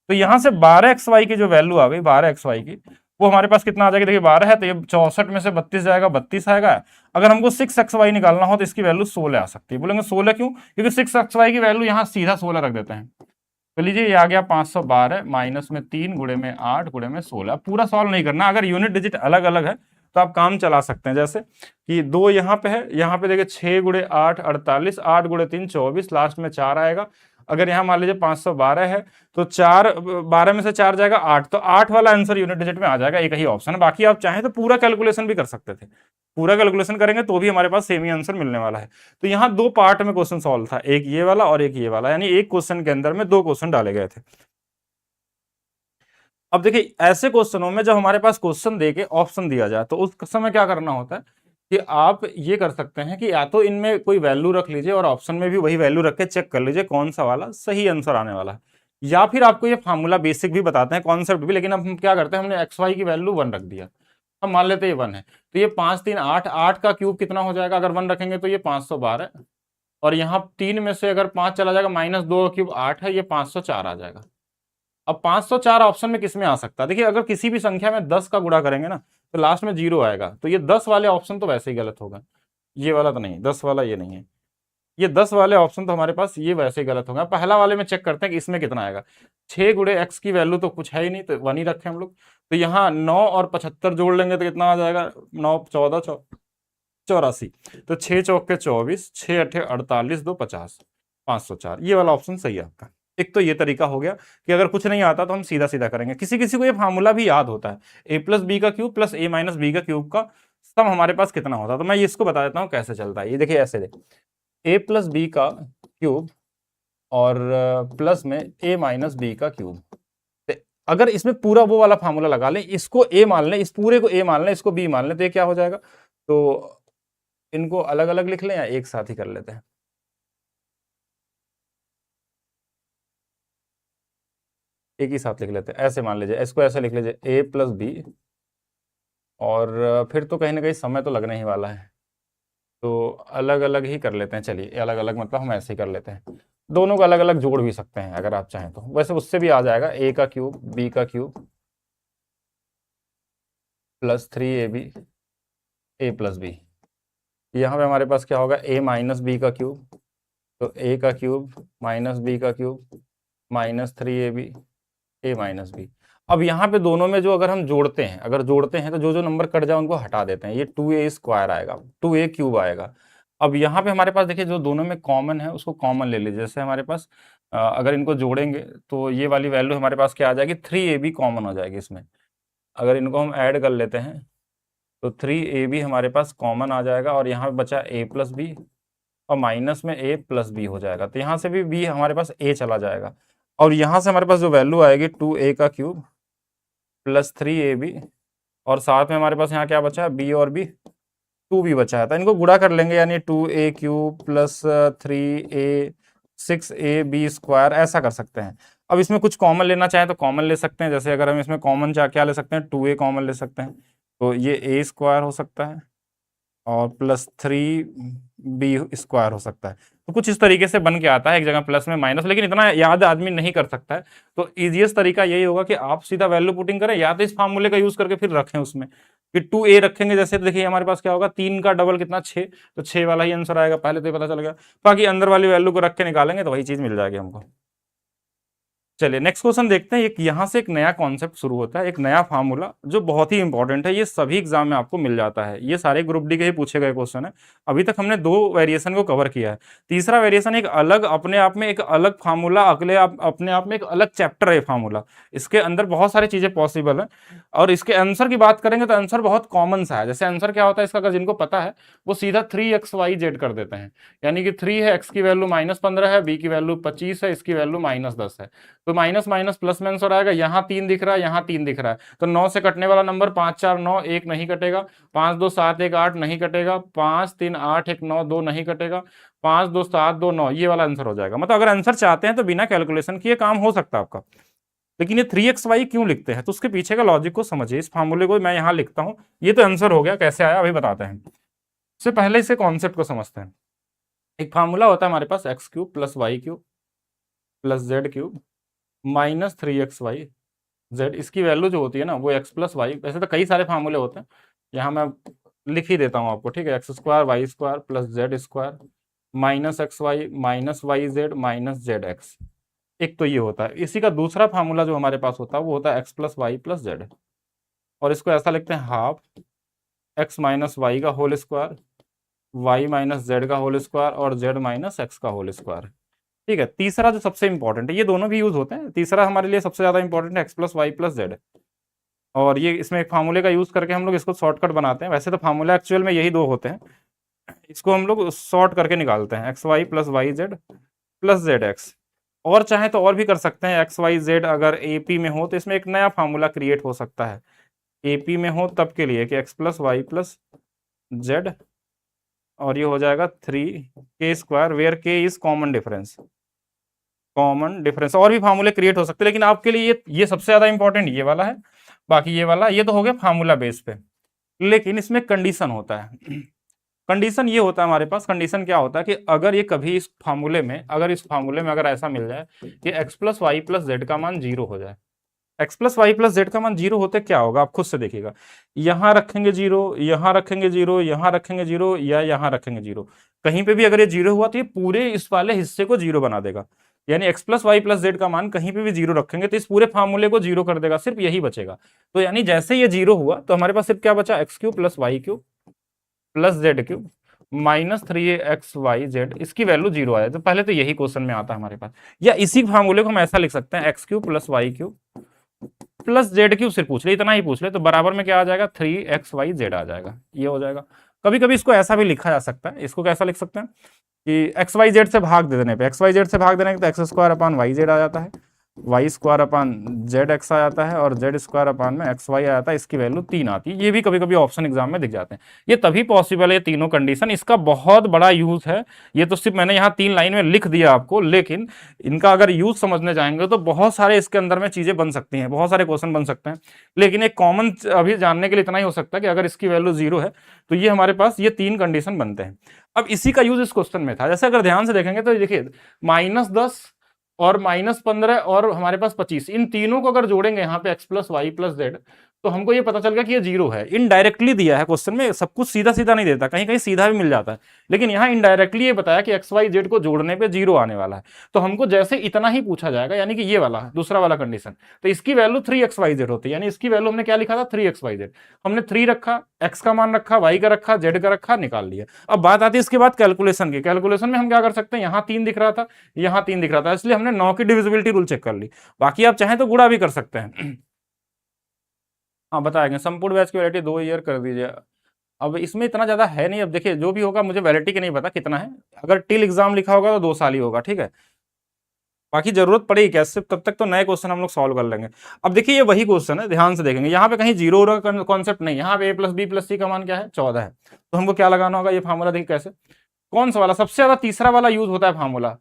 तो यहां से 12xy की जो वैल्यू आ गई 12xy की, वो हमारे पास कितना आ जाएगा, देखिए 12 है तो ये 64 में से 32 जाएगा, 32 आएगा। अगर हमको 6xy निकालना हो तो इसकी वैल्यू 16 आ सकती है। बोलेंगे 16 क्यों, क्योंकि 6xy की वैल्यू यहाँ सीधा 16 रख देते हैं। तो लीजिए ये आ गया 512 माइनस में 3 गुणे में 8 गुणे में 16। पूरा सॉल्व नहीं करना, अगर यूनिट डिजिट अलग अलग है तो आप काम चला सकते हैं। जैसे कि 2 यहाँ पे है, यहाँ पे देखिए 6 गुणे 8 48, 8 गुणे 3 24, लास्ट में 4 आएगा। अगर यहाँ मान लीजिए 512 है तो 4 12 में से 4 जाएगा 8, तो 8 वाला आंसर यूनिट डिजिट में आ जाएगा। एक ही ऑप्शन है, बाकी आप चाहें तो पूरा कैलकुलेशन भी कर सकते थे, पूरा कैलकुलेशन करेंगे तो भी हमारे पास सेम ही आंसर मिलने वाला है। तो यहाँ 2 पार्ट में क्वेश्चन सॉल्व था, एक ये वाला और एक ये वाला, यानी एक क्वेश्चन के अंदर में 2 क्वेश्चन डाले गए थे। अब देखिए ऐसे क्वेश्चनों में जब हमारे पास क्वेश्चन देके ऑप्शन दिया जाए तो उस समय क्या करना होता है कि आप ये कर सकते हैं कि या तो इनमें कोई वैल्यू रख लीजिए और ऑप्शन में भी वही वैल्यू रख के चेक कर लीजिए कौन सा वाला सही आंसर आने वाला है, या फिर आपको ये फार्मूला बेसिक भी बताते हैं, कॉन्सेप्ट भी। लेकिन अब हम क्या करते हैं, हमने एक्स वाई की वैल्यू 1 रख दिया, हम मान लेते हैं ये 1 है, तो ये 5 3 8, 8 का क्यूब कितना हो जाएगा, अगर 1 रखेंगे तो ये 512, और यहाँ 3 में से अगर 5 चला जाएगा माइनस 2 का क्यूब 8 है, ये 504 आ जाएगा। अब 504 ऑप्शन में किसमें आ सकता है, देखिए अगर किसी भी संख्या में 10 का गुणा करेंगे ना तो लास्ट में 0 आएगा, तो ये 10 वाले ऑप्शन तो वैसे ही गलत होगा, ये वाला तो नहीं, 10 वाला ये नहीं है, ये 10 वाले ऑप्शन तो हमारे पास ये वैसे ही गलत होगा। पहला वाले में चेक करते हैं कि इसमें कितना आएगा। 6 गुणे एक्स की वैल्यू तो कुछ है ही नहीं, तो 1 ही रखे हम लोग। तो यहाँ 9 और 75 जोड़ लेंगे तो कितना आ जाएगा, 9 14 84, तो 6 चौक के 24, 6 अठे 48, 2 50, 504, ये वाला ऑप्शन सही है आपका। एक तो ये तरीका हो गया कि अगर कुछ नहीं आता तो हम सीधा सीधा करेंगे। किसी किसी को ये फार्मूला भी याद होता है, ए प्लस बी का क्यूब प्लस ए माइनस बी का क्यूब का सम हमारे पास कितना होता है, तो मैं इसको बता देता हूँ कैसे चलता है। ये देखिए ऐसे ए प्लस बी का क्यूब और प्लस में ए माइनस बी का क्यूब। अगर इसमें पूरा वो वाला फार्मूला लगा लें, इसको ए मान लें, इस पूरे को ए मान लें, इसको बी मान लें, तो ये क्या हो जाएगा, तो इनको अलग अलग लिख लें या एक साथ ही कर लेते हैं। एक ही साथ लिख लेते हैं, ऐसे मान लीजिए, इसको ऐसे लिख लीजिए ए प्लस बी, और फिर तो कहीं ना कहीं समय तो लगने ही वाला है, तो अलग अलग ही कर लेते हैं। चलिए अलग अलग मतलब हम ऐसे ही कर लेते हैं। दोनों को अलग अलग जोड़ भी सकते हैं अगर आप चाहें तो, वैसे उससे भी आ जाएगा a का क्यूब b का cube plus 3ab a plus B. यहाँ पे हमारे पास क्या होगा, a माइनस बी का क्यूब, तो a का क्यूब माइनस बी का cube minus 3ab a minus B. अब यहाँ पे दोनों में जो अगर हम जोड़ते हैं, तो जो जो नंबर कट जाए उनको हटा देते हैं, ये 2a स्क्वायर आएगा, 2a क्यूब आएगा। अब यहाँ पे हमारे पास देखिए जो दोनों में कॉमन है उसको कॉमन ले लीजिए, जैसे हमारे पास अगर इनको जोड़ेंगे तो ये वाली वैल्यू हमारे पास क्या आ जाएगी, 3ab कॉमन हो जाएगी इसमें। अगर इनको हम ऐड कर लेते हैं तो 3ab हमारे पास कॉमन आ जाएगा, और यहाँ पे बचा a प्लस बी, और माइनस में a प्लस बी हो जाएगा, तो यहाँ से भी b हमारे पास a चला जाएगा, और यहाँ से हमारे पास जो वैल्यू आएगी 2a का क्यूब प्लस 3ab, और साथ में हमारे पास यहाँ क्या बचा है, b और b 2b बचा है, तो इनको गुणा कर लेंगे, यानी 2a cube plus 3a 6ab square, ऐसा कर सकते हैं। अब इसमें कुछ कॉमन लेना चाहे तो कॉमन ले सकते हैं, जैसे अगर हम इसमें कॉमन क्या ले सकते हैं, 2a कॉमन ले सकते हैं, तो ये a स्क्वायर हो सकता है और प्लस 3b स्क्वायर हो सकता है। तो कुछ इस तरीके से बन के आता है, एक जगह प्लस में माइनस, लेकिन इतना याद आदमी नहीं कर सकता है, तो इजीएस्ट तरीका यही होगा कि आप सीधा वैल्यू पुटिंग करें, या तो इस फार्मूले का यूज करके फिर रखें उसमें कि 2a रखेंगे, जैसे देखिए हमारे पास क्या होगा, 3 का डबल कितना 6, तो 6 वाला ही आंसर आएगा, पहले तो ये पता चल गया, बाकी अंदर वाली वैल्यू को रख के निकालेंगे तो वही चीज मिल जाएगी हमको। चलिए नेक्स्ट क्वेश्चन देखते हैं। एक यहाँ से एक नया कॉन्सेप्ट शुरू होता है, एक नया फार्मूला जो बहुत ही इंपॉर्टेंट है, ये सभी एग्जाम में आपको मिल जाता है, ये सारे ग्रुप डी के ही पूछे गए क्वेश्चन है। अभी तक हमने 2 वेरिएशन को कवर किया है, तीसरा वेरिएशन एक अलग अपने आप में एक अलग फार्मूला, अपने आप में एक अलग चैप्टर है फार्मूला, इसके अंदर बहुत सारी चीजें पॉसिबल है, और इसके आंसर की बात करेंगे तो आंसर बहुत कॉमन सा है। जैसे आंसर क्या होता है इसका, अगर जिनको पता है वो सीधा 3xyz कर देते हैं, यानी कि 3 है, x की वैल्यू -15 है, b की वैल्यू 25 है, इसकी वैल्यू -10 है, तो माइनस माइनस प्लस में आंसर आएगा। यहाँ 3 दिख रहा है, यहाँ 3 दिख रहा है, तो 9 से कटने वाला नंबर 5 4 9 1 नहीं कटेगा, 5 2 7 1 8 नहीं कटेगा, 5 3 8 1 9 2 नहीं कटेगा, 5 2 7 2 9, ये वाला आंसर हो जाएगा। मतलब अगर आंसर चाहते हैं तो बिना कैलकुलेशन किए काम हो सकता है आपका। लेकिन ये 3xy क्यों लिखते हैं, तो उसके पीछे का लॉजिक को समझिए। इस फार्मूले को मैं यहाँ लिखता हूँ, ये तो आंसर हो गया, कैसे आया अभी बताते हैं। इससे पहले इसे कॉन्सेप्ट को समझते हैं। एक फार्मूला होता है हमारे पास, X cube plus Y cube plus Z cube minus 3xy z, इसकी वैल्यू जो होती है ना वो x प्लस वाई, वैसे तो कई सारे फार्मूले होते हैं, यहाँ मैं लिख ही देता हूँ आपको, ठीक है, X square Y square plus Z square minus X Y minus Y Z minus Z X. एक तो ये होता है। इसी का दूसरा फार्मूला जो हमारे पास होता है वो होता है X plus Y plus Z, और इसको ऐसा लिखते हैं हाफ एक्स माइनस वाई का whole square, Y minus Z का होल स्क्वायर, और जेड माइनस एक्स का होल स्क्वायर। ठीक है, तीसरा जो सबसे इंपॉर्टेंट है, ये दोनों भी यूज होते हैं, तीसरा हमारे लिए सबसे ज्यादा इंपॉर्टेंट है X plus Y plus Z, और ये इसमें एक फार्मूले का यूज करके हम लोग इसको शॉर्टकट बनाते हैं। वैसे तो फार्मूला एक्चुअल में यही 2 होते हैं, इसको हम लोग शॉर्ट करके निकालते हैं, X Y plus Y Z plus Z X. और चाहे तो और भी कर सकते हैं, एक्स वाई जेड अगर एपी में हो तो इसमें एक नया फार्मूला क्रिएट हो सकता है, एपी में हो तब के लिए कि X plus Y plus Z, और ये हो जाएगा 3k square where k is common difference, और भी फार्मूले क्रिएट हो सकते हैं, लेकिन आपके लिए ये सबसे ज्यादा इंपॉर्टेंट ये वाला है। बाकी ये वाला, ये तो हो गया फार्मूला बेस पे, लेकिन इसमें कंडीशन होता है। कंडीशन ये होता है हमारे पास, कंडीशन क्या होता है कि अगर ये कभी इस फार्मूले में अगर ऐसा मिल जाए कि x plus Y plus Z का मान 0 हो जाए, x plus Y plus Z का मान 0 होते क्या होगा आप खुद से देखिएगा, यहाँ रखेंगे 0, यहाँ रखेंगे 0, यहाँ रखेंगे 0, या यहाँ रखेंगे 0, कहीं पे भी अगर ये 0 हुआ तो ये पूरे इस वाले हिस्से को 0 बना देगा, यानी x plus Y plus Z का मान कहीं पे भी 0 रखेंगे तो इस पूरे फार्मूले को 0 कर देगा, सिर्फ यही बचेगा। तो यानी जैसे ये 0 हुआ तो हमारे पास सिर्फ क्या बचा, X cube plus Y cube plus Z cube minus 3xyz, इसकी वैल्यू 0 आया। तो पहले तो यही क्वेश्चन में आता है हमारे पास, या इसी फार्मूले को हम ऐसा लिख सकते हैं, X cube plus Y cube plus Z cube, सिर्फ पूछ ले, इतना ही पूछ ले, तो बराबर में क्या आ जाएगा, 3xyz आ जाएगा, ये हो जाएगा। कभी कभी इसको ऐसा भी लिखा जा सकता है, इसको कैसा लिख सकते हैं कि एक्स वाई जेड से भाग दे देने पे, एक्स वाई जेड से भाग देने पे तो X square upon Y Z आ जाता है, Y square upon Z X आ जाता है और जेड स्क्वायर अपान में एक्स वाई आ जाता है, इसकी वैल्यू 3 आती है। ये भी कभी कभी ऑप्शन एग्जाम में दिख जाते हैं। ये तभी पॉसिबल है तीनों कंडीशन, इसका बहुत बड़ा यूज है। ये तो सिर्फ मैंने यहाँ 3 लाइन में लिख दिया आपको, लेकिन इनका अगर यूज समझने जाएंगे तो बहुत सारे इसके अंदर में चीजें बन सकती हैं, बहुत सारे क्वेश्चन बन सकते हैं। लेकिन एक कॉमन अभी जानने के लिए इतना ही हो सकता है कि अगर इसकी वैल्यू 0 है तो ये हमारे पास ये 3 कंडीशन बनते हैं। अब इसी का यूज इस क्वेश्चन में था। जैसे अगर ध्यान से देखेंगे तो देखिए -10 और -15 और हमारे पास 25, इन तीनों को अगर जोड़ेंगे यहाँ पे x plus Y plus Z, तो हमको ये पता चल गया कि ये 0 है। इनडायरेक्टली दिया है क्वेश्चन में, सब कुछ सीधा सीधा नहीं देता, कहीं कहीं सीधा भी मिल जाता है, लेकिन यहाँ इनडायरेक्टली ये बताया कि एक्स वाई जेड को जोड़ने पे 0 आने वाला है। तो हमको जैसे इतना ही पूछा जाएगा, यानी कि ये वाला दूसरा वाला कंडीशन, तो इसकी वैल्यू 3xyz होती है। यानी इसकी वैल्यू हमने क्या लिखा था 3xyz, हमने 3 रखा, x का मान रखा, y का रखा, z का रखा, निकाल लिया। अब बात आती है इसके बाद कैलकुलेशन की। कैलकुलेशन में हम क्या कर सकते हैं, यहाँ 3 दिख रहा था, यहाँ 3 दिख रहा था, इसलिए हमने 9 की डिविजिबिलिटी रूल चेक कर ली। बाकी आप चाहें तो गुणा भी कर सकते हैं। हाँ बताएंगे, संपूर्ण बैच की वैलिडिटी 2 ईयर कर दीजिए। अब इसमें इतना ज्यादा है नहीं, अब देखिए जो भी होगा, मुझे वैलिडिटी की नहीं पता कितना है, अगर टिल एग्जाम लिखा होगा तो 2 साल ही होगा, ठीक है। बाकी जरूरत पड़ेगी क्या सिर्फ, तब तक तो नए क्वेश्चन हम लोग सॉल्व कर लेंगे। अब देखिए ये वही क्वेश्चन है, ध्यान से देखेंगे, यहाँ पे कहीं जीरो का कॉन्सेप्ट नहीं, यहाँ पे a प्लस बी प्लस सी का मान क्या है 14 है। तो हमको क्या लगाना होगा, ये फार्मूला देखिए कैसे, कौन सा वाला सबसे ज्यादा तीसरा वाला यूज होता है फार्मूला,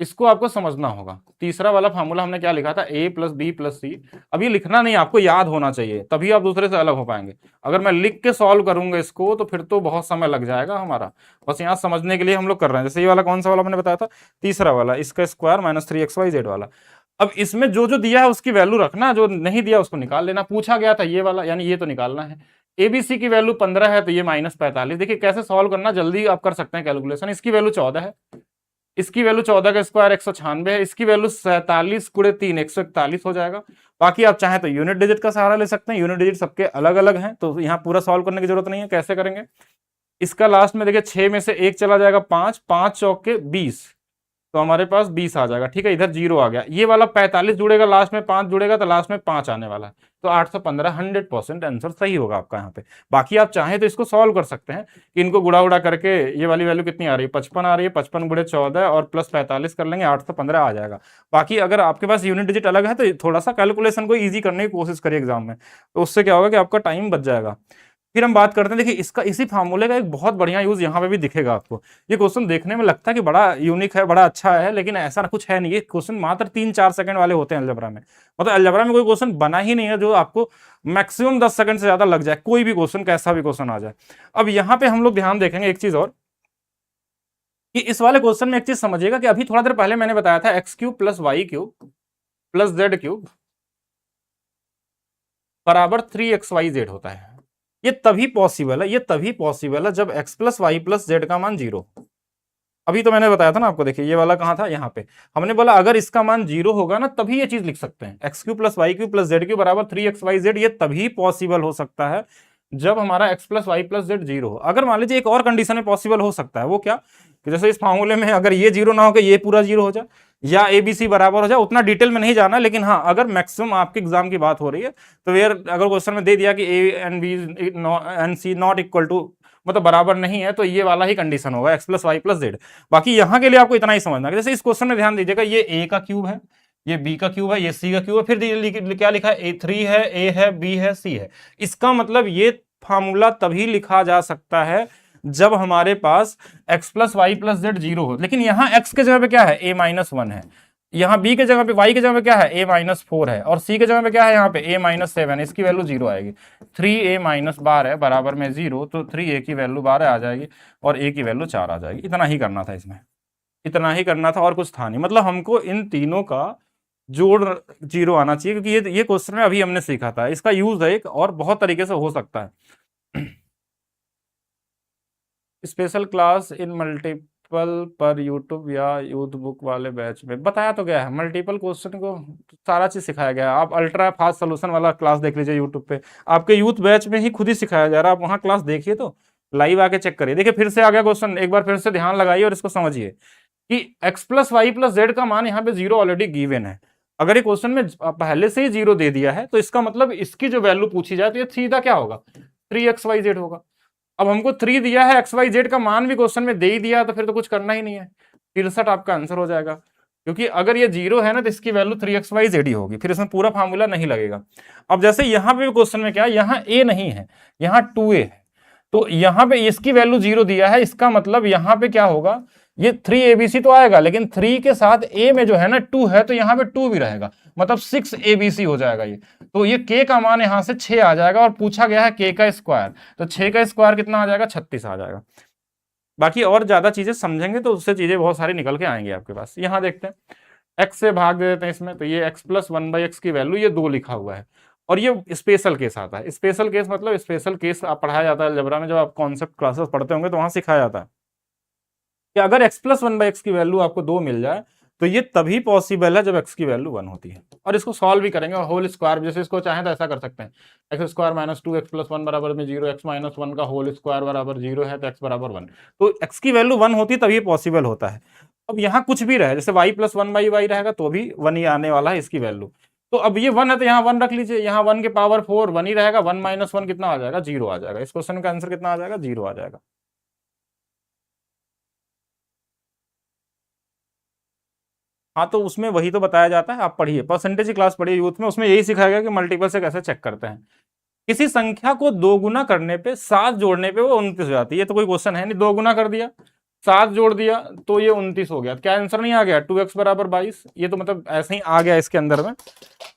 इसको आपको समझना होगा। तीसरा वाला फार्मूला हमने क्या लिखा था, a प्लस बी प्लस सी। अब ये लिखना नहीं, आपको याद होना चाहिए, तभी आप दूसरे से अलग हो पाएंगे। अगर मैं लिख के सॉल्व करूंगा इसको तो फिर तो बहुत समय लग जाएगा हमारा। बस यहाँ समझने के लिए हम लोग कर रहे हैं। जैसे ये वाला कौन सा वाला मैंने बताया था, तीसरा वाला, इसका स्क्वायर माइनस 3xyz वाला। अब इसमें जो जो दिया है उसकी वैल्यू रखना, जो नहीं दिया उसको निकाल लेना। पूछा गया था ये वाला, यानी ये तो निकालना है। एबीसी की वैल्यू 15 है तो ये -45। देखिए कैसे सॉल्व करना, जल्दी आप कर सकते हैं कैलकुलेशन। इसकी वैल्यू 14 है, इसकी वैल्यू 14 का स्क्वायर 196 है, इसकी वैल्यू 47 गुणे 3 141 हो जाएगा। बाकी आप चाहें तो यूनिट डिजिट का सहारा ले सकते हैं, यूनिट डिजिट सबके अलग अलग हैं, तो यहाँ पूरा सॉल्व करने की जरूरत नहीं है। कैसे करेंगे, इसका लास्ट में देखिए 6 में से 1 चला जाएगा, 5 5 चौक के 20, तो हमारे पास 20 आ जाएगा, ठीक है। इधर 0 आ गया, ये वाला 45 जुड़ेगा, लास्ट में 5 जुड़ेगा, तो लास्ट में 5 आने वाला है, तो 815 100% आंसर सही होगा आपका यहाँ पे। बाकी आप चाहें तो इसको सॉल्व कर सकते हैं कि इनको गुड़ा उड़ा करके ये वाली वैल्यू कितनी आ रही है, 55 आ रही है, 55 गुड़े 14 और प्लस 45 कर लेंगे, 815 आ जाएगा। बाकी अगर आपके पास यूनिट डिजिट अलग है तो थोड़ा सा कैलकुलेशन को ईजी करने की कोशिश करिए एग्जाम में, तो उससे क्या होगा कि आपका टाइम बच जाएगा। फिर हम बात करते हैं, देखिए इसका इसी फार्मूले का एक बहुत बढ़िया यूज यहाँ पे भी दिखेगा आपको। ये क्वेश्चन देखने में लगता है कि बड़ा यूनिक है, बड़ा अच्छा है, लेकिन ऐसा कुछ है नहीं। ये क्वेश्चन मात्र 3-4 सेकंड वाले होते हैं अलजेब्रा में, मतलब अलजेब्रा में कोई क्वेश्चन बना ही नहीं है जो आपको मैक्सिमम 10 सेकंड से ज्यादा लग जाए, कोई भी क्वेश्चन कैसा भी क्वेश्चन आ जाए। अब यहाँ पे हम लोग ध्यान देखेंगे एक चीज और, कि इस वाले क्वेश्चन में एक चीज समझिएगा कि अभी थोड़ा देर पहले मैंने बताया था x³ plus y³ plus z³ बराबर 3xyz होता है। ये तभी पॉसिबल है, ये तभी पॉसिबल है जब x plus Y plus Z का मान 0। अभी तो मैंने बताया था ना आपको, देखिए ये वाला कहां था, यहाँ पे हमने बोला अगर इसका मान 0 होगा ना तभी ये चीज लिख सकते हैं, x³ plus y³ plus z³ बराबर 3xyz। ये तभी पॉसिबल हो सकता है जब हमारा x plus Y plus Z 0 हो। अगर मान लीजिए एक और कंडीशन में पॉसिबल हो सकता है, वो क्या, कि जैसे इस फार्मूले में अगर ये 0 ना हो ये पूरा 0 हो जाए या ABC बराबर हो जाए, उतना डिटेल में नहीं जाना, लेकिन हाँ अगर मैक्सिमम आपके एग्जाम की बात हो रही है तो यार अगर क्वेश्चन में दे दिया कि A and B and C not equal to, मतलब बराबर नहीं है, तो ये वाला ही कंडीशन होगा x plus Y plus Z. बाकी यहाँ के लिए आपको इतना ही समझना है। जैसे इस क्वेश्चन में ध्यान दीजिएगा, ये A का क्यूब है, ये B का क्यूब है, ये C का क्यूब है, फिर क्या लिखा है, A3 है, A है, B है, C है। इसका मतलब ये फार्मूला तभी लिखा जा सकता है जब हमारे पास x plus Y plus Z 0 हो। लेकिन यहाँ x के जगह पे क्या है, a-1 है, यहाँ b के जगह पे y के जगह पे क्या है, a-4 है, और c के जगह पे क्या है यहाँ पे a-7, इसकी वैल्यू 0 आएगी। 3a-12 है बराबर में 0, तो 3a की वैल्यू 12 आ जाएगी और a की वैल्यू 4 आ जाएगी। इतना ही करना था इसमें, इतना ही करना था और कुछ था नहीं। मतलब हमको इन तीनों का जोड़ 0 आना चाहिए, क्योंकि ये क्वेश्चन में अभी हमने सीखा था। इसका यूज है एक और बहुत तरीके से हो सकता है। स्पेशल क्लास इन मल्टीपल पर यूट्यूब या यूथ बुक वाले बैच में बताया तो गया है, मल्टीपल क्वेश्चन को सारा चीज सिखाया गया है। आप अल्ट्रा फास्ट सोल्यूशन वाला क्लास देख लीजिए यूट्यूब पे, आपके यूथ बैच में ही खुद ही सिखाया जा रहा है। आप वहां क्लास देखिए, तो लाइव आके चेक करिए। देखिए फिर से आ गया क्वेश्चन, एक बार फिर से ध्यान लगाइए और इसको समझिए कि x plus Y plus Z का मान यहाँ पे 0 ऑलरेडी गिवन है। अगर ये क्वेश्चन में पहले से ही 0 दे दिया है तो इसका मतलब इसकी जो वैल्यू पूछी जाए तो ये सीधा क्या होगा, 3xyz होगा। अब हमको 3 दिया है, xyz का मान भी क्वेश्चन में दे ही दिया, तो फिर तो कुछ करना ही नहीं है, 63 आपका आंसर हो जाएगा। क्योंकि अगर ये 0 है ना तो इसकी वैल्यू 3xyz होगी, फिर इसमें पूरा फार्मूला नहीं लगेगा। अब जैसे यहां पे क्वेश्चन में क्या है, यहाँ a नहीं है, यहाँ 2a है, तो यहां पे इसकी वैल्यू 0 दिया है, इसका मतलब यहां पे क्या होगा, ये 3abc तो आएगा, लेकिन 3 के साथ a में जो है ना 2 है, तो यहाँ पे 2 भी रहेगा, मतलब 6abc हो जाएगा ये। तो ये k का मान यहां से 6 आ जाएगा, और पूछा गया है k का स्क्वायर, तो 6 का स्क्वायर कितना आ जाएगा, 36 आ जाएगा। बाकी और ज्यादा चीजें समझेंगे तो उससे चीजें बहुत सारी निकल के आएंगी आपके पास। यहां देखते हैं, x से भाग दे देते हैं इसमें, तो ये x प्लस 1/x की वैल्यू ये 2 लिखा हुआ है, और ये स्पेशल केस आता है। स्पेशल केस मतलब स्पेशल केस आप पढ़ाया जाता है अलजेब्रा में, जब आप कॉन्सेप्ट क्लासेस पढ़ते होंगे तो वहां सिखाया जाता है कि अगर x प्लस 1/x की वैल्यू आपको 2 मिल जाए तो ये तभी पॉसिबल है जब x की वैल्यू 1 होती है। और इसको सॉल्व भी करेंगे, और होल स्क्वायर, जैसे इसको चाहे तो ऐसा कर सकते हैं, x square minus 2x plus 1 बराबर में 0, x माइनस 1 का होल स्क्वायर बराबर 0 है, तो x बराबर 1। तो x की वैल्यू 1 होती है तभी पॉसिबल होता है। अब यहाँ कुछ भी रहे, जैसे y प्लस 1/y रहेगा तो भी 1 ही आने वाला है इसकी वैल्यू। तो अब ये 1 है तो यहाँ 1 रख लीजिए, यहाँ 1 के पावर 4 1 ही रहेगा, 1 माइनस 1 कितना आ जाएगा, 0 आ जाएगा। इस क्वेश्चन का आंसर कितना आ जाएगा, 0 आ जाएगा। हाँ, तो उसमें वही तो बताया जाता है, आप पढ़िए, परसेंटेज की क्लास पढ़िए यूथ में, उसमें यही सिखाया गया कि मल्टीपल से कैसे चेक करते हैं। किसी संख्या को 2 गुना करने पे 7 जोड़ने पे वो 29 हो जाती है, ये तो कोई क्वेश्चन है नहीं। 2 गुना कर दिया, 7 जोड़ दिया तो ये 29 हो गया, क्या आंसर नहीं आ गया, 2x बराबर 22। ये तो मतलब ऐसे ही आ गया इसके अंदर में,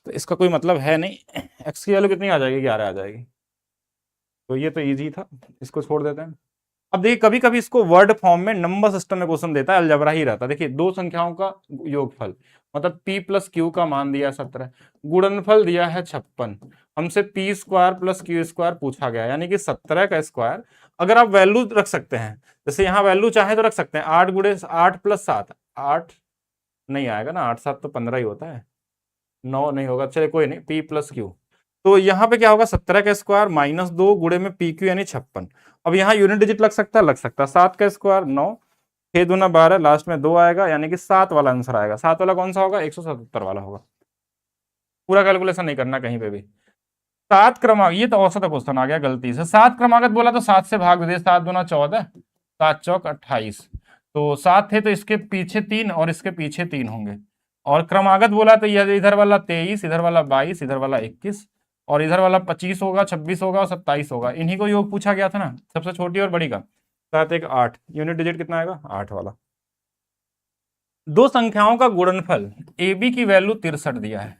तो इसका कोई मतलब है नहीं। x की वैल्यू कितनी आ जाएगी, 11 आ जाएगी। तो ये तो इजी था, इसको छोड़ देते हैं। अब देखिए, कभी कभी इसको वर्ड फॉर्म में नंबर सिस्टम में क्वेश्चन देता है, अलजबरा ही रहता है। देखिए, दो संख्याओं का योगफल, मतलब p प्लस क्यू का मान दिया 17, गुणनफल दिया है 56, हमसे p square plus Q square पूछा गया, यानी कि 17 का स्क्वायर। अगर आप वैल्यू रख सकते हैं, जैसे यहाँ वैल्यू चाहे तो रख सकते हैं, 8 गुणे 8 प्लस 7, 8 नहीं आएगा ना, 8 7 तो 15 ही होता है, 9 नहीं होगा, चलिए कोई नहीं, p प्लस क्यू। तो यहाँ पे क्या होगा, 17 का स्क्वायर माइनस 2 गुणे में पी क्यू यानी 56। अब यहाँ यूनिट डिजिट लग सकता है, लग सकता है, 7 का स्क्वायर 9, 6 दूना 12, लास्ट में 2 आएगा, यानी कि 7 वाला आंसर आएगा। 7 वाला कौन सा होगा, 177 वाला होगा। पूरा कैलकुलेशन नहीं करना कहीं पे भी। 7 क्रमांक, ये तो औसत क्वेश्चन आ गया गलती से, 7 क्रमागत बोला तो 7 से भाग दे, 7 दूना 14, 7 चौक 28, तो 7 थे तो इसके पीछे 3 और इसके पीछे 3 होंगे। और क्रमागत बोला तो ये इधर वाला 23, इधर वाला 22, इधर वाला 21, और इधर वाला 25 होगा, 26 होगा और 27 होगा। इन्हीं को योग पूछा गया था ना, सबसे छोटी और बड़ी का। 7 1 8, यूनिट डिजिट कितना आएगा, 8 वाला। दो संख्याओं का गुणनफल, ए बी की वैल्यू 63 दिया है,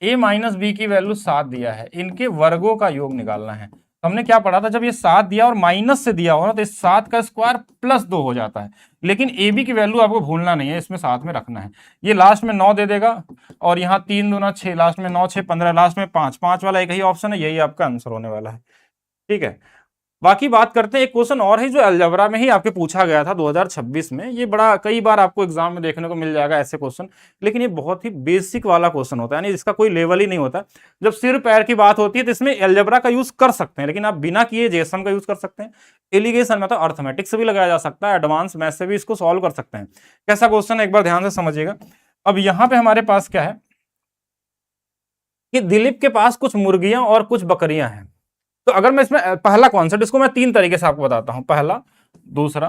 a माइनस बी की वैल्यू 7 दिया है, इनके वर्गों का योग निकालना है। तो हमने क्या पढ़ा था, जब ये 7 दिया और माइनस से दिया हो ना, तो इस 7 का स्क्वायर प्लस 2 हो जाता है। लेकिन ए बी की वैल्यू आपको भूलना नहीं है, इसमें साथ में रखना है। ये लास्ट में 9 दे देगा, और यहाँ 3 दूना 6, लास्ट में 9 6 15, लास्ट में 5, 5 वाला एक ही ऑप्शन है, यही आपका आंसर होने वाला है। ठीक है, बाकी बात करते हैं, एक क्वेश्चन और है जो अलजबरा में ही आपके पूछा गया था 2026 में। ये बड़ा कई बार आपको एग्जाम में देखने को मिल जाएगा ऐसे क्वेश्चन, लेकिन ये बहुत ही बेसिक वाला क्वेश्चन होता है, यानी इसका कोई लेवल ही नहीं होता। जब सिर पैर की बात होती है तो इसमें अलजबरा का यूज कर सकते हैं, लेकिन आप बिना किए जेएसएम का यूज कर सकते हैं, एलिगेशन मतलब अर्थमेटिक से भी लगाया जा सकता है, एडवांस मैथ से भी इसको सॉल्व कर सकते हैं। कैसा क्वेश्चन है, एक बार ध्यान से समझिएगा। अब यहाँ पे हमारे पास क्या है कि दिलीप के पास कुछ मुर्गियां और कुछ बकरियां हैं। तो अगर मैं इसमें पहला कॉन्सेप्ट, इसको मैं 3 तरीके से आपको बताता हूं, पहला दूसरा,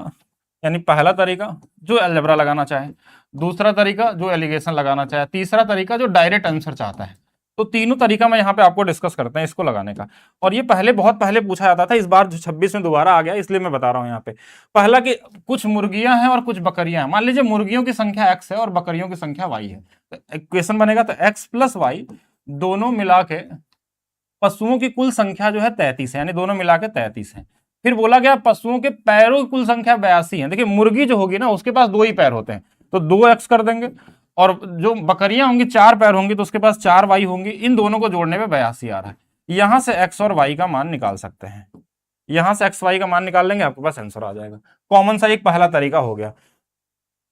यानी पहला तरीका जो अलजेब्रा लगाना चाहे, दूसरा तरीका जो एलिगेशन लगाना चाहे, तीसरा तरीका जो डायरेक्ट आंसर चाहता है। तो तीनों तरीका मैं यहाँ पे आपको डिस्कस करते हैं इसको लगाने का। और ये पहले बहुत पहले पूछा जाता था, इस बार 26 में दोबारा आ गया, इसलिए मैं बता रहा हूँ यहाँ पे। पहला कि कुछ मुर्गियां हैं और कुछ बकरियां हैं। मान लीजिए मुर्गियों की संख्या x है और बकरियों की संख्या y है, तो इक्वेशन बनेगा तो x प्लस वाई दोनों मिला के, पशुओं की कुल संख्या जो है 33 है, यानी दोनों मिला के 33 है। फिर बोला गया पशुओं के पैरों की कुल संख्या 82 है। देखिए मुर्गी जो होगी ना, उसके पास 2 ही पैर होते हैं, तो 2x कर देंगे, और जो बकरियां होंगी 4 पैर होंगी, तो उसके पास 4y होंगी। इन दोनों को जोड़ने में 82 आ रहा है। यहां से x और y का मान निकाल सकते हैं, यहां से x y का मान निकाल लेंगे, आपके पास आंसर आ जाएगा। कॉमन सा एक पहला तरीका हो गया।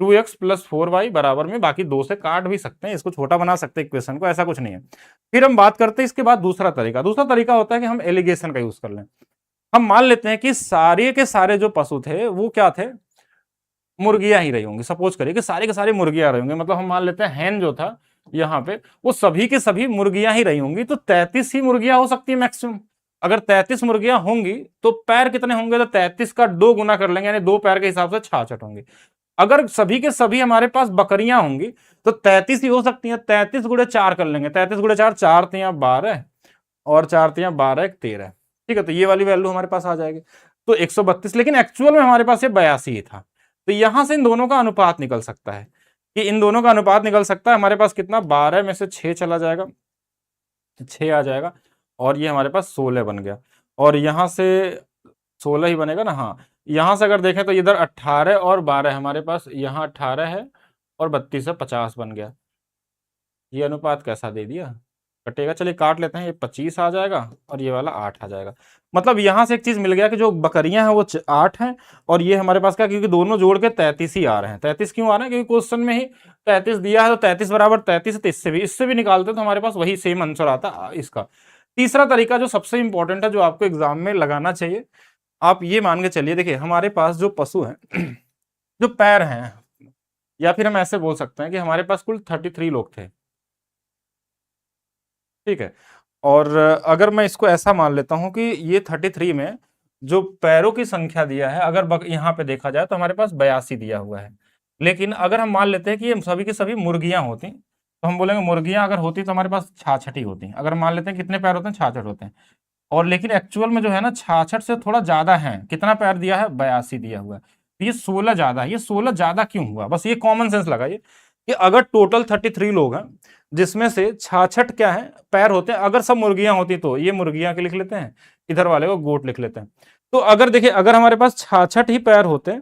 2x प्लस 4y बराबर में, बाकी 2 से काट भी सकते हैं, इसको छोटा बना सकते हैं इक्वेशन को, ऐसा कुछ नहीं है। फिर हम बात करते हैं इसके बाद दूसरा तरीका। दूसरा तरीका होता है कि हम एलिगेशन का यूज कर लें। हम मान लेते हैं कि सारे के सारे जो पशु थे वो क्या थे, मुर्गियां ही रही होंगी। सपोज करिए कि सारे के सारे मुर्गियां रही होंगी, मतलब हम मान लेते हैं हैन जो था यहाँ पे, वो सभी के सभी मुर्गियां ही रही होंगी, तो 33 ही मुर्गियां हो सकती है मैक्सिमम। अगर 33 मुर्गियां होंगी तो पैर कितने होंगे, तो 33 का 2 गुना कर लेंगे, यानी 2 पैर के हिसाब से 66 होंगे। अगर सभी के सभी हमारे पास बकरियां होंगी तो 33 ही हो सकती हैं। 33 गुणे 4 कर लेंगे, 33 गुणे 4, 4 तिया 12 और 4 तिया 12 एक 13। ठीक है, तो ये वाली वैल्यू हमारे पास आ जाएगी। तो 132, लेकिन एक्चुअल में हमारे पास ये 82 ही था। तो यहां से इन दोनों का अनुपात निकल सकता है, कि इन दोनों का अनुपात निकल सकता है हमारे पास कितना, 12 में से 6 चला जाएगा, 6 आ जाएगा, और ये हमारे पास 16 बन गया। और यहां से 16 ही बनेगा ना, हाँ। यहां से अगर देखें तो इधर 18 और 12 हमारे पास, यहाँ 18 है और 32 है, 50 बन गया। ये अनुपात कैसा दे दिया, कटेगा, चलिए काट लेते हैं। ये 25 आ जाएगा और ये वाला 8 आ जाएगा। मतलब यहां से एक चीज मिल गया कि जो बकरियां हैं वो 8 हैं, और ये हमारे पास क्या, क्योंकि दोनों जोड़ के 33 ही आ रहे हैं। 33 क्यों आ रहे हैं, क्योंकि क्वेश्चन में ही 33 दिया है, तो 33 बराबर 33 है, तो इससे भी निकालते तो हमारे पास वही सेम आंसर आता इसका। तीसरा तरीका जो सबसे इंपॉर्टेंट है, जो आपको एग्जाम में लगाना चाहिए, आप ये मान के चलिए, देखिए हमारे पास जो पशु हैं जो पैर हैं, या फिर हम ऐसे बोल सकते हैं कि हमारे पास कुल 33 लोग थे। ठीक है, और अगर मैं इसको ऐसा मान लेता हूं कि ये 33 में जो पैरों की संख्या दिया है, अगर यहाँ पे देखा जाए तो हमारे पास 82 दिया हुआ है। लेकिन अगर हम मान लेते हैं कि ये सभी की सभी मुर्गियां होती, तो हम बोलेंगे मुर्गियां अगर होती तो हमारे पास 66 ही होती। अगर मान लेते हैं कितने पैर होते हैं, 66 होते हैं। और लेकिन एक्चुअल में जो है ना 66 से थोड़ा ज्यादा है, कितना पैर दिया है, 82 दिया हुआ है। तो ये 16 ज्यादा है। ये 16 ज्यादा क्यों हुआ, बस ये कॉमन सेंस लगाइए कि अगर टोटल 33 लोग हैं, जिसमें से 66 क्या है, पैर होते हैं। अगर सब मुर्गियां होती तो ये मुर्गियां के लिख लेते हैं, इधर वाले को गोट लिख लेते हैं। तो अगर देखिए, अगर हमारे पास 66 ही पैर होते,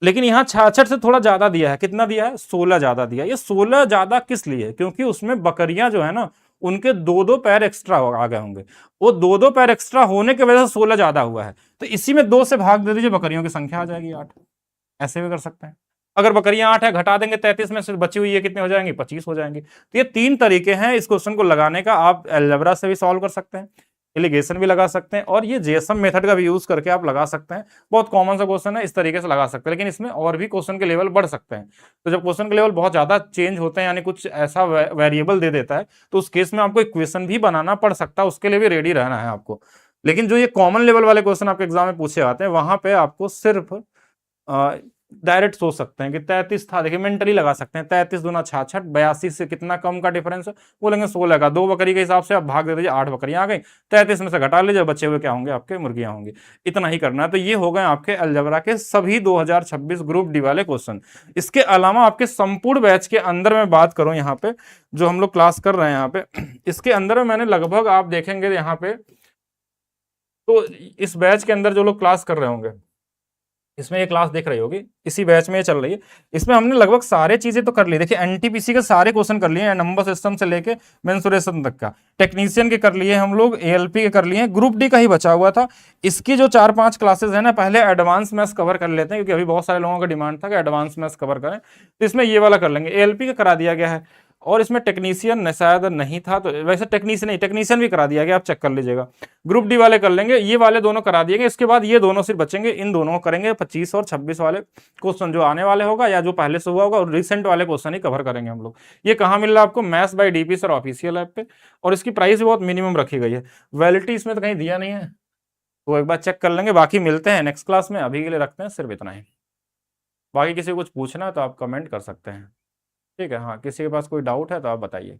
लेकिन यहाँ 66 से थोड़ा ज्यादा दिया है, कितना दिया है, 16 ज्यादा दिया है। ये 16 ज्यादा किस लिए, क्योंकि उसमें बकरियां जो है ना, उनके 2-2 पैर एक्स्ट्रा आ गए होंगे। वो 2-2 पैर एक्स्ट्रा होने की वजह से 16 ज्यादा हुआ है। तो इसी में 2 से भाग दे दीजिए, बकरियों की संख्या आ जाएगी 8। ऐसे भी कर सकते हैं। अगर बकरियां 8 है, घटा देंगे 33 में से बची हुई है, कितने हो जाएंगे, 25 हो जाएंगे। तो ये 3 तरीके हैं इस क्वेश्चन को लगाने का। आप अलजेब्रा से भी सॉल्व कर सकते हैं, एलिगेशन भी लगा सकते हैं, और ये जेएसएम मेथड का भी यूज करके आप लगा सकते हैं। बहुत कॉमन सा क्वेश्चन है, इस तरीके से लगा सकते हैं। लेकिन इसमें और भी क्वेश्चन के लेवल बढ़ सकते हैं। तो जब क्वेश्चन के लेवल बहुत ज्यादा चेंज होते हैं, यानी कुछ ऐसा वेरिएबल दे देता है, तो उस केस में आपको इक्वेशन भी बनाना पड़ सकता है। उसके लिए भी रेडी रहना है आपको। लेकिन जो ये कॉमन लेवल वाले क्वेश्चन आपके एग्जाम में पूछे जाते हैं, वहां पे आपको सिर्फ डायरेक्ट सोच सकते हैं कि 33 था, देखिए मेंटली लगा सकते हैं। 33 दूना 66, 82 से कितना कम का डिफरेंस है, बोलेंगे 16 का। 2 बकरी के हिसाब से आप भाग दे दीजिए, 8 बकरियां आ गई, 33 में से घटा लीजिए, बचे हुए क्या होंगे, आपके मुर्गियां होंगी। इतना ही करना है। तो ये हो गए आपके अलजेब्रा के सभी 2026 ग्रुप डी वाले क्वेश्चन। इसके अलावा आपके संपूर्ण बैच के अंदर मैं बात करूं, यहाँ पे जो हम लोग क्लास कर रहे हैं यहाँ पे, इसके अंदर में मैंने लगभग, आप देखेंगे यहाँ पे, तो इस बैच के अंदर जो लोग क्लास कर रहे होंगे, इसमें ये क्लास देख रही होगी, इसी बैच में ये चल रही है। इसमें हमने लगभग सारे चीजें तो कर ली। देखिए एनटीपीसी के सारे क्वेश्चन कर लिए हैं, नंबर सिस्टम से लेके मेंसुरेशन तक का। टेक्नीशियन के कर लिए हम लोग, एएलपी के कर लिए हैं, ग्रुप डी का ही बचा हुआ था। इसकी जो 4-5 क्लासेस है ना, पहले एडवांस मैथ्स कवर कर लेते हैं, क्योंकि अभी बहुत सारे लोगों का डिमांड था कि एडवांस मैथ्स कवर करें। तो इसमें ये वाला कर लेंगे, एएलपी का करा दिया गया है। और इसमें टेक्नीशियन शायद नहीं था, तो वैसे टेक्नीशियन नहीं, टेक्नीशियन भी करा दिया गया, आप चेक कर लीजिएगा। ग्रुप डी वाले कर लेंगे, ये वाले दोनों करा दिएंगे। इसके बाद ये दोनों सिर्फ बचेंगे, इन दोनों को करेंगे। 25 और 26 वाले क्वेश्चन जो आने वाले होगा, या जो पहले से हुआ होगा, और रिसेंट वाले क्वेश्चन ही कवर करेंगे हम लोग। ये कहाँ मिल रहा है आपको, maths by DP sir official app पे। और इसकी प्राइस भी बहुत मिनिमम रखी गई है, वैलिडिटी इसमें तो कहीं दिया नहीं है, तो एक बार चेक कर लेंगे। बाकी मिलते हैं नेक्स्ट क्लास में, अभी के लिए रखते हैं सिर्फ इतना ही। बाकी किसी को कुछ पूछना है तो आप कमेंट कर सकते हैं। ठीक है, हाँ, किसी के पास कोई डाउट है तो आप बताइए।